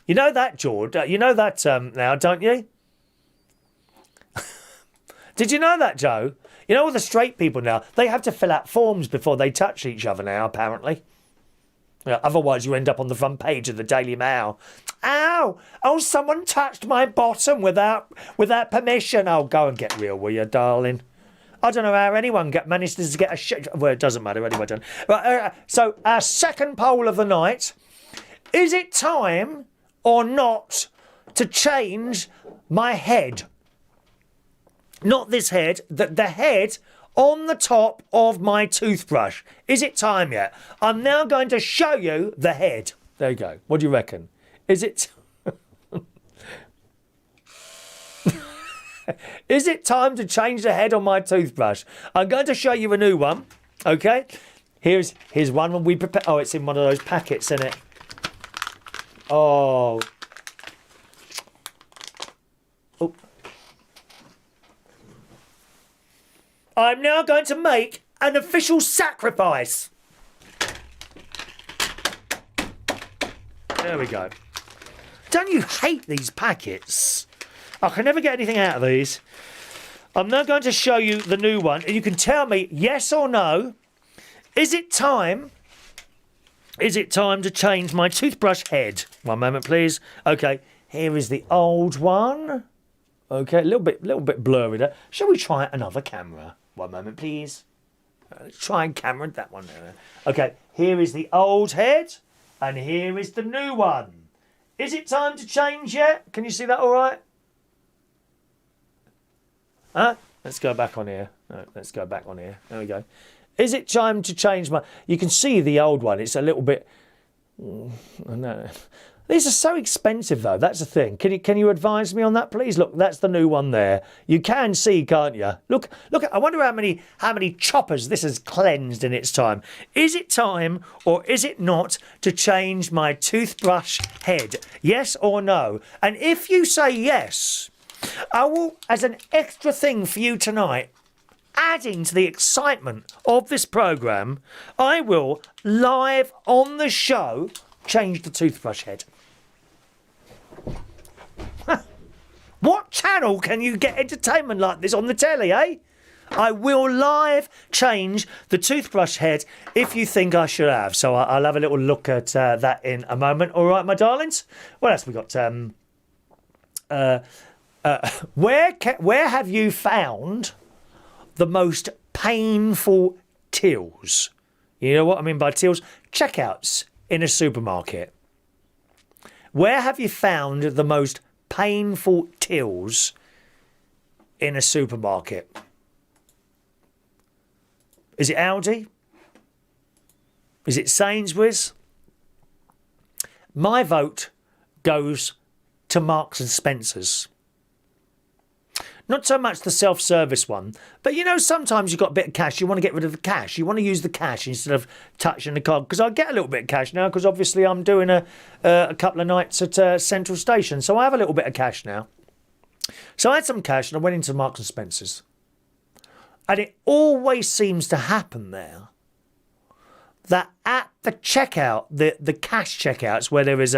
You know that, George? You know that now, don't you? Did you know that, Joe? You know all the straight people now, they have to fill out forms before they touch each other now, apparently. Yeah, otherwise you end up on the front page of the Daily Mail. Ow! Oh, someone touched my bottom without permission. Oh, go and get real, will you, darling? I don't know how anyone manages to get a shit. Well, it doesn't matter anyway, don't. Right, so our second poll of the night. Is it time or not to change my head? Not this head, the head on the top of my toothbrush. Is it time yet? I'm now going to show you the head. There you go. What do you reckon? Is it... Is it time to change the head on my toothbrush? I'm going to show you a new one. Okay? Here's one when we prepare... Oh, it's in one of those packets, isn't it? Oh... I'm now going to make an official sacrifice. There we go. Don't you hate these packets? I can never get anything out of these. I'm now going to show you the new one, and you can tell me yes or no. Is it time? Is it time to change my toothbrush head? One moment, please. Okay, here is the old one. Okay, a little bit blurry there. Shall we try another camera? One moment, please. Let's try and camera that one there. Okay, here is the old head, and here is the new one. Is it time to change yet? Can you see that all right? Huh? Let's go back on here. No, let's go back on here. There we go. Is it time to change my... You can see the old one. It's a little bit... No. These are so expensive, though. That's the thing. Can you advise me on that, please? Look, that's the new one there. You can see, can't you? Look. I wonder how many choppers this has cleansed in its time. Is it time or is it not to change my toothbrush head? Yes or no? And if you say yes, I will, as an extra thing for you tonight, adding to the excitement of this programme, I will, live on the show, change the toothbrush head. What channel can you get entertainment like this on the telly, eh? I will live change the toothbrush head if you think I should have. So I'll have a little look at that in a moment. All right, my darlings? What else we got? Where have you found the most painful tills? You know what I mean by tills? Checkouts in a supermarket. Where have you found the most painful tills in a supermarket? Is it Aldi? Is it Sainsbury's? My vote goes to Marks and Spencer's. Not so much the self-service one, but you know, sometimes you've got a bit of cash, you want to get rid of the cash. You want to use the cash instead of touching the card. Because I get a little bit of cash now, because obviously I'm doing a couple of nights at Central Station. So I have a little bit of cash now. So I had some cash and I went into Marks and Spencer's. And it always seems to happen there that at the checkout, the cash checkouts, where there is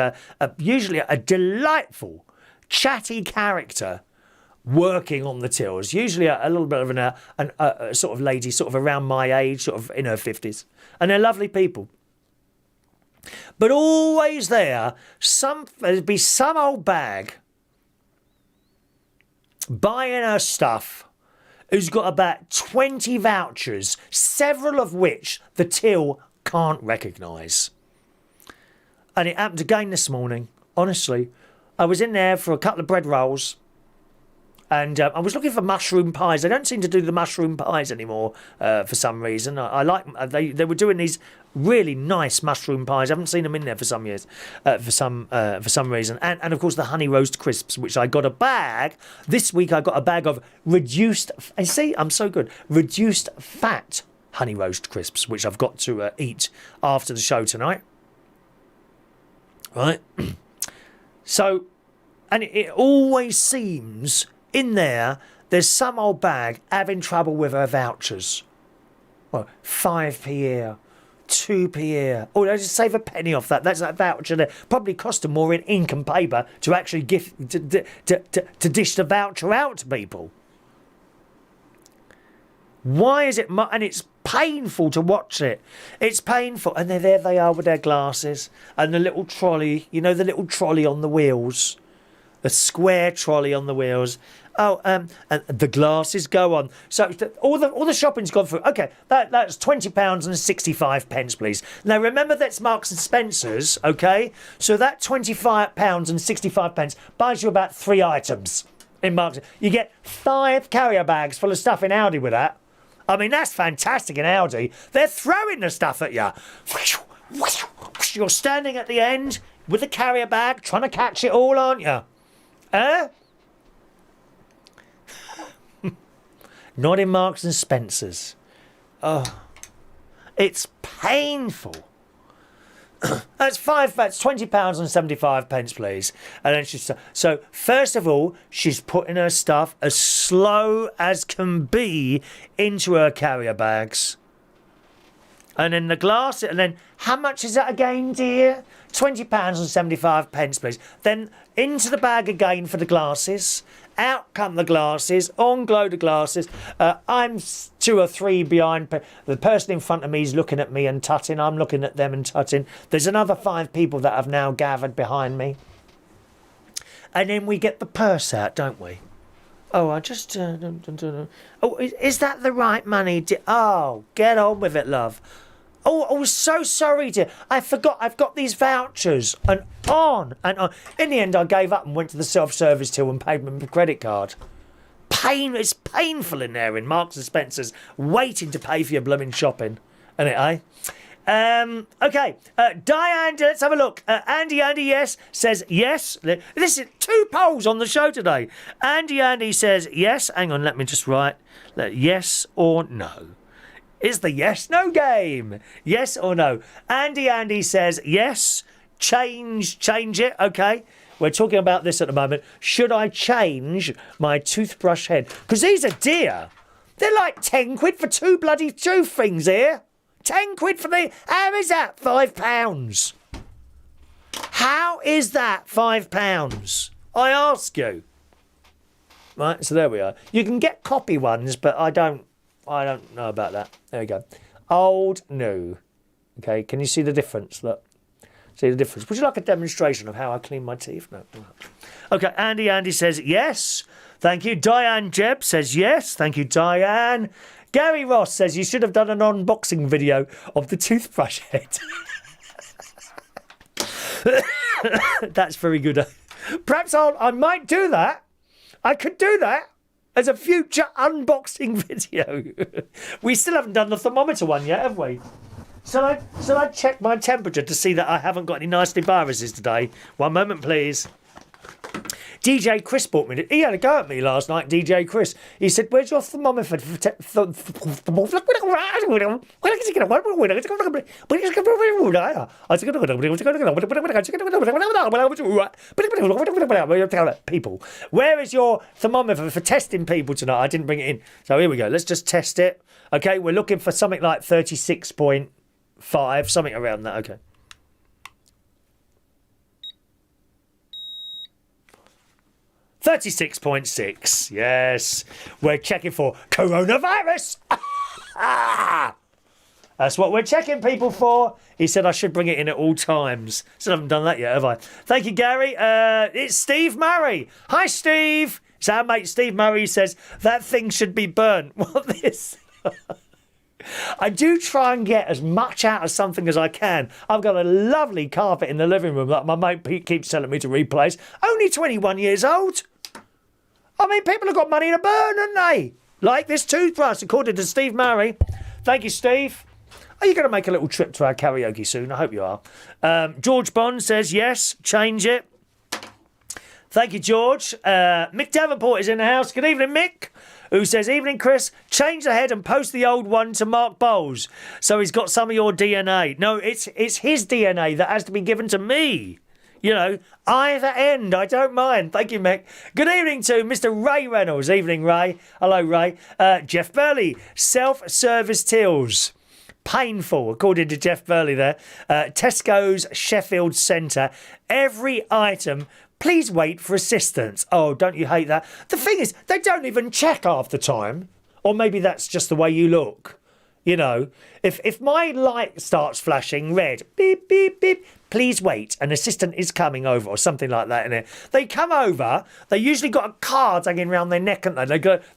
usually a delightful, chatty character working on the tills, usually a little bit of a sort of lady, sort of around my age, sort of in her 50s. And they're lovely people. But always there'd be some old bag buying her stuff who's got about 20 vouchers, several of which the till can't recognise. And it happened again this morning, honestly. I was in there for a couple of bread rolls, And I was looking for mushroom pies. They don't seem to do the mushroom pies anymore for some reason. I like they were doing these really nice mushroom pies. I haven't seen them in there for some years, for some reason. And of course the honey roast crisps, which I got a bag this week. I got a bag of reduced. And see, I'm so good. Reduced fat honey roast crisps, which I've got to eat after the show tonight. Right. So, and it always seems in there's some old bag having trouble with her vouchers. Well, 5p here, 2p here. Oh, they just save a penny off that. That's that voucher there. Probably cost them more in ink and paper to actually to dish the voucher out to people. Why is it? And it's painful to watch it. It's painful. And there they are with their glasses and the little trolley. You know, the little trolley on the wheels. The square trolley on the wheels. Oh, and the glasses go on. So all the shopping's gone through. Okay, that's £20 and 65 pence, please. Now remember that's Marks and Spencer's. Okay, so that £25 and 65 pence buys you about 3 items in Marks. You get 5 carrier bags full of stuff in Aldi with that. I mean, that's fantastic in Aldi. They're throwing the stuff at you. You're standing at the end with the carrier bag, trying to catch it all, aren't you? Huh? Not in Marks and Spencer's. Oh, it's painful. That's £20 and 75 pence, please. And then so first of all, she's putting her stuff as slow as can be into her carrier bags. And then the glass, and then how much is that again, dear? £20 and 75 pence, please. Then into the bag again for the glasses. Out come the glasses, on glow the glasses. I'm 2 or 3 behind. The person in front of me is looking at me and tutting. I'm looking at them and tutting. There's another 5 people that have now gathered behind me. And then we get the purse out, don't we? Oh, I just... Oh, is that the right money? Oh, get on with it, love. Oh, I was so sorry, dear. I forgot I've got these vouchers. And on and on. In the end, I gave up and went to the self-service till and paid with my credit card. It's painful in there in Marks and Spencer's, waiting to pay for your blooming shopping. Isn't it, eh? Okay. Diane, let's have a look. Andy, yes, says yes. This is 2 polls on the show today. Andy says yes. Hang on, let me just write. Yes or no. It's the yes-no game. Yes or no? Andy says yes. Change it. Okay. We're talking about this at the moment. Should I change my toothbrush head? Because these are dear. They're like 10 quid for 2 bloody tooth things here. 10 quid for the... How is that £5? How is that £5? I ask you. Right, so there we are. You can get copy ones, but I don't know about that. There we go. Old, new. Okay, can you see the difference? Look. See the difference? Would you like a demonstration of how I clean my teeth? No. Okay, Andy says yes. Thank you. Diane Jebb says yes. Thank you, Diane. Gary Ross says you should have done an unboxing video of the toothbrush head. That's very good. Perhaps I might do that. I could do that as a future unboxing video. We still haven't done the thermometer one yet, have we? Shall I check my temperature to see that I haven't got any nasty viruses today? One moment, please. DJ Chris bought me. He had a go at me last night, DJ Chris. He said, where's your thermometer? People, where is your thermometer for testing people tonight? I didn't bring it in. So here we go. Let's just test it. Okay, we're looking for something like 36.5, something around that. Okay. 36.6. Yes. We're checking for coronavirus. That's what we're checking people for. He said I should bring it in at all times. Still haven't done that yet, have I? Thank you, Gary. It's Steve Murray. Hi, Steve. It's our mate Steve Murray says that thing should be burnt. What this? I do try and get as much out of something as I can. I've got a lovely carpet in the living room that my mate Pete keeps telling me to replace. Only 21 years old. I mean, people have got money to burn, haven't they? Like this toothbrush, according to Steve Murray. Thank you, Steve. Are you going to make a little trip to our karaoke soon? I hope you are. George Bond says, yes, change it. Thank you, George. Mick Davenport is in the house. Good evening, Mick, who says, evening, Chris. Change the head and post the old one to Mark Bowles. So he's got some of your DNA. No, it's his DNA that has to be given to me. You know, either end, I don't mind. Thank you, Mick. Good evening to Mr. Ray Reynolds. Evening, Ray. Hello, Ray. Jeff Burley, self-service tills. Painful, according to Jeff Burley there. Tesco's Sheffield Centre. Every item, please wait for assistance. Oh, don't you hate that? The thing is, they don't even check half the time. Or maybe that's just the way you look. You know, if my light starts flashing red, beep, beep, beep, please wait, an assistant is coming over, or something like that in it. They come over, they usually got a card hanging around their neck, and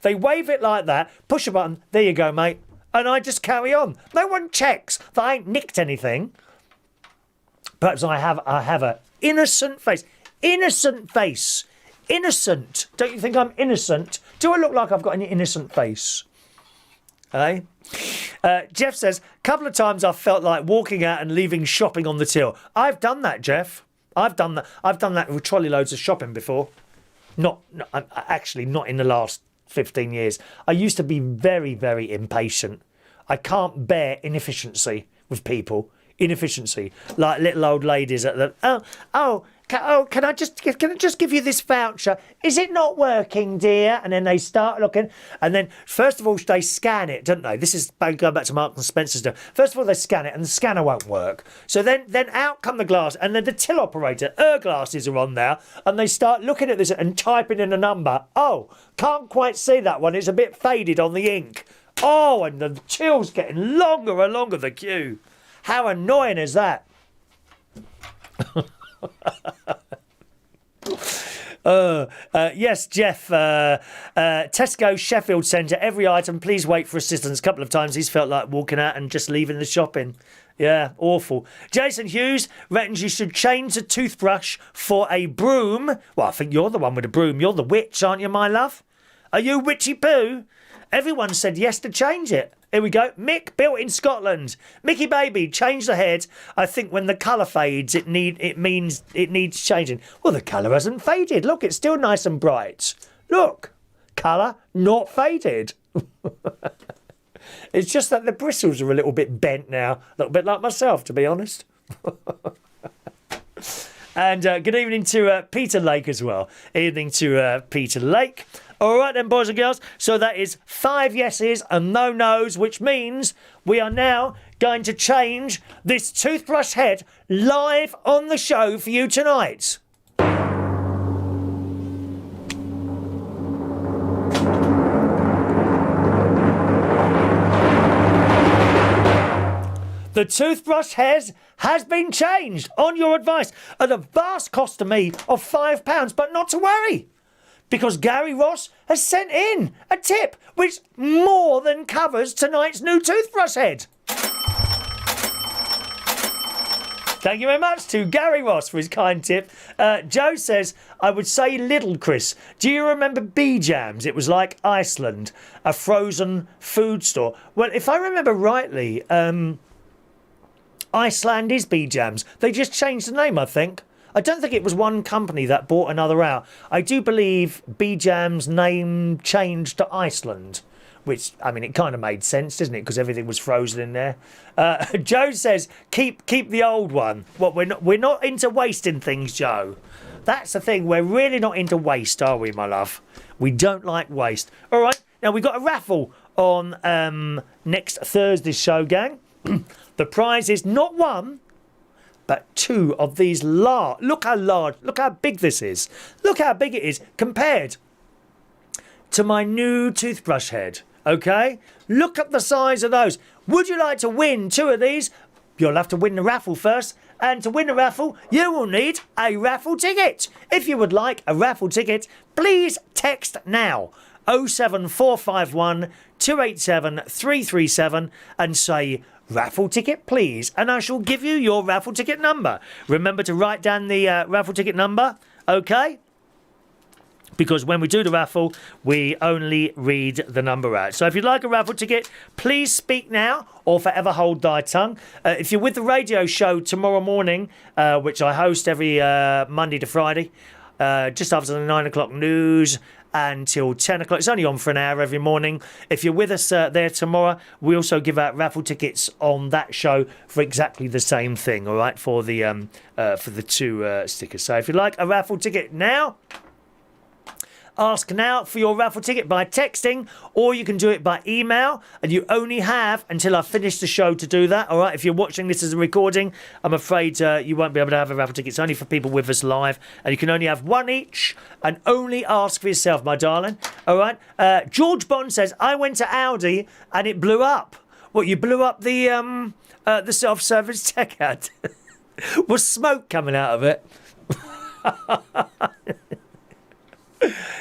they wave it like that, push a button, there you go, mate. And I just carry on. No one checks that I ain't nicked anything. Perhaps I have a innocent face. Innocent face. Innocent. Don't you think I'm innocent? Do I look like I've got an innocent face? Eh? Jeff says, a couple of times I've felt like walking out and leaving shopping on the till. I've done that, Jeff. I've done that with trolley loads of shopping before. Actually, not in the last 15 years. I used to be very, very impatient. I can't bear inefficiency with people. Inefficiency. Like little old ladies at the... Can I just give you this voucher? Is it not working, dear? And then they start looking, and then first of all they scan it, don't they? This is going back to Marks and Spencer's stuff. First of all they scan it, and the scanner won't work. So then out come the glass, and then the till operator, her glasses are on now, and they start looking at this and typing in a number. Oh, can't quite see that one. It's a bit faded on the ink. Oh, and the till's getting longer and longer, the queue. How annoying is that? Yes, Jeff. Tesco Sheffield Centre. Every item, please wait for assistance. A couple of times he's felt like walking out and just leaving the shopping. Yeah, awful. Jason Hughes reckons you should change the toothbrush for a broom. Well, I think you're the one with a broom. You're the witch, aren't you, my love? Are you Witchy Poo? Everyone said yes to change it. Here we go. Mick, built in Scotland. Mickey Baby, change the head. I think when the colour fades, it means it needs changing. Well, the colour hasn't faded. Look, it's still nice and bright. Look, colour not faded. It's just that the bristles are a little bit bent now. A little bit like myself, to be honest. And good evening to Peter Lake as well. Evening to Peter Lake. All right then, boys and girls. So that is 5 yeses and no nos, which means we are now going to change this toothbrush head live on the show for you tonight. The toothbrush head has been changed on your advice at a vast cost to me of £5, but not to worry. Because Gary Ross has sent in a tip which more than covers tonight's new toothbrush head. Thank you very much to Gary Ross for his kind tip. Joe says, I would say little, Chris. Do you remember B-Jams? It was like Iceland, a frozen food store. Well, if I remember rightly, Iceland is B-Jams. They just changed the name, I think. I don't think it was one company that bought another out. I do believe B-Jam's name changed to Iceland, which, I mean, it kind of made sense, didn't it? Because everything was frozen in there. Joe says, keep the old one. What, we're not into wasting things, Joe. That's the thing. We're really not into waste, are we, my love? We don't like waste. All right. Now, we've got a raffle on next Thursday's show, gang. The prize is not one, but 2 of these large. Look how big this is. Look how big it is compared to my new toothbrush head. Okay? Look at the size of those. Would you like to win 2 of these? You'll have to win the raffle first. And to win a raffle, you will need a raffle ticket. If you would like a raffle ticket, please text now. 07451 287 337 and say raffle ticket, please, and I shall give you your raffle ticket number. Remember to write down the raffle ticket number, okay? because when we do the raffle, we only read the number out. So if you'd like a raffle ticket, please speak now or forever hold thy tongue. If you're with the radio show tomorrow morning, which I host every Monday to Friday, just after the 9 o'clock news until 10 o'clock. It's only on for an hour every morning. If you're with us there tomorrow, we also give out raffle tickets on that show for exactly the same thing, all right, for the 2 stickers. So if you'd like a raffle ticket now, ask now for your raffle ticket by texting, or you can do it by email, and you only have until I finish the show to do that, all right? If you're watching this as a recording, I'm afraid you won't be able to have a raffle ticket. It's only for people with us live, and you can only have one each, and only ask for yourself, my darling, all right? George Bond says, I went to Audi, and it blew up. What, you blew up the self-service checkout? Was smoke coming out of it?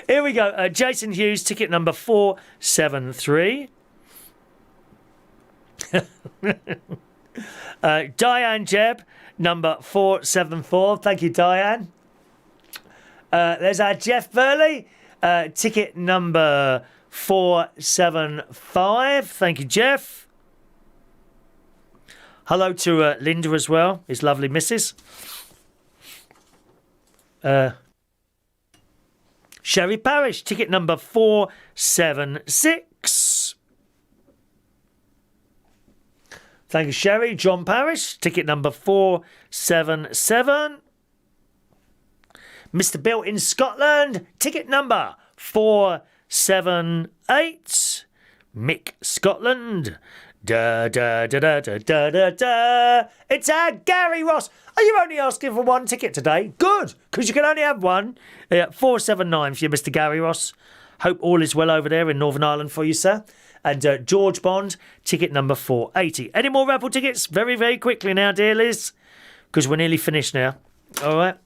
Here we go. Jason Hughes, ticket number 473. Diane Jebb, number 474. Thank you, Diane. There's our Jeff Burley, ticket number 475. Thank you, Jeff. Hello to Linda as well, his lovely missus. Sherry Parish, ticket number 476. Thank you, Sherry. John Parish, ticket number 477. Mr. Bill in Scotland, ticket number 478. Mick Scotland. Da da da da da da da da. It's our Gary Ross. Are you only asking for one ticket today? Good, because you can only have one. 479 for you, Mr. Gary Ross. Hope all is well over there in Northern Ireland for you, sir. And George Bond, ticket number 480. Any more raffle tickets? Very, very quickly now, dear Liz, because we're nearly finished now. All right.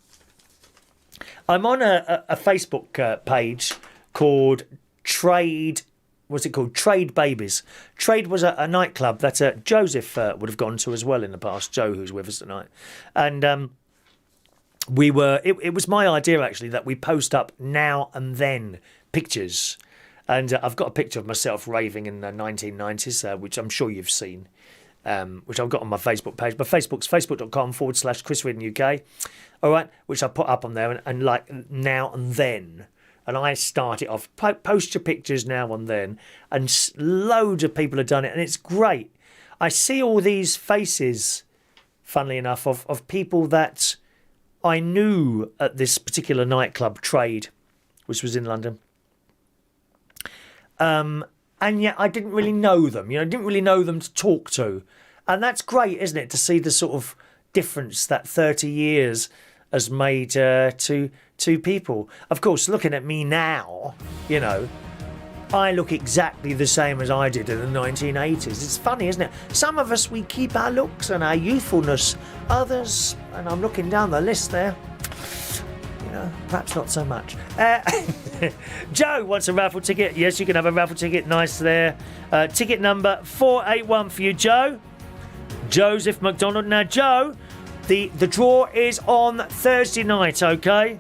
I'm on a Facebook page called Trade. What's it called? Trade Babies. Trade was a nightclub that Joseph would have gone to as well in the past. Joe, who's with us tonight. And it was my idea, actually, that we post up now and then pictures. And I've got a picture of myself raving in the 1990s, which I'm sure you've seen, which I've got on my Facebook page. My Facebook's facebook.com/Chris Ridden UK. All right, which I put up on there and like now and then. And I start it off, post your pictures now and then, and loads of people have done it, and it's great. I see all these faces, funnily enough, of people that I knew at this particular nightclub, Trade, which was in London. And yet I didn't really know them, I didn't really know them to talk to. And that's great, isn't it, to see the sort of difference that 30 years has made to people. Of course, looking at me now, I look exactly the same as I did in the 1980s. It's funny, isn't it? Some of us, we keep our looks and our youthfulness. Others, and I'm looking down the list there, perhaps not so much. Joe wants a raffle ticket. Yes, you can have a raffle ticket. Nice there. Ticket number 481 for you, Joe. Joseph McDonald. Now, Joe, the draw is on Thursday night, okay?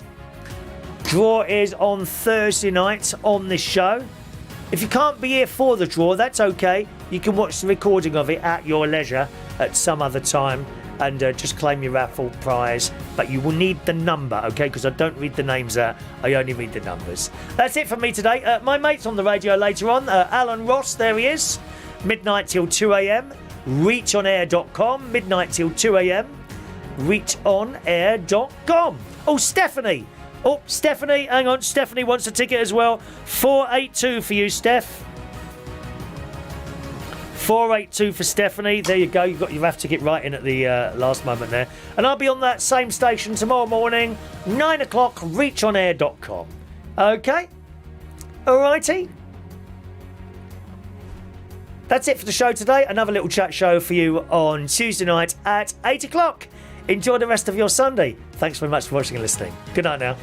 Draw is on Thursday night on this show. If you can't be here for the draw, that's okay. You can watch the recording of it at your leisure at some other time and just claim your raffle prize. But you will need the number, okay? Because I don't read the names out. I only read the numbers. That's it from me today. My mate's on the radio later on. Alan Ross, there he is. Midnight till 2 a.m. Reachonair.com. Midnight till 2 a.m. Reachonair.com. Oh, Stephanie. Hang on. Stephanie wants a ticket as well. 482 for you, Steph. 482 for Stephanie. There you go. You've got your raffle ticket right in at the last moment there. And I'll be on that same station tomorrow morning, 9 o'clock, reachonair.com. Okay? Alrighty? That's it for the show today. Another little chat show for you on Tuesday night at 8 o'clock. Enjoy the rest of your Sunday. Thanks very much for watching and listening. Good night now.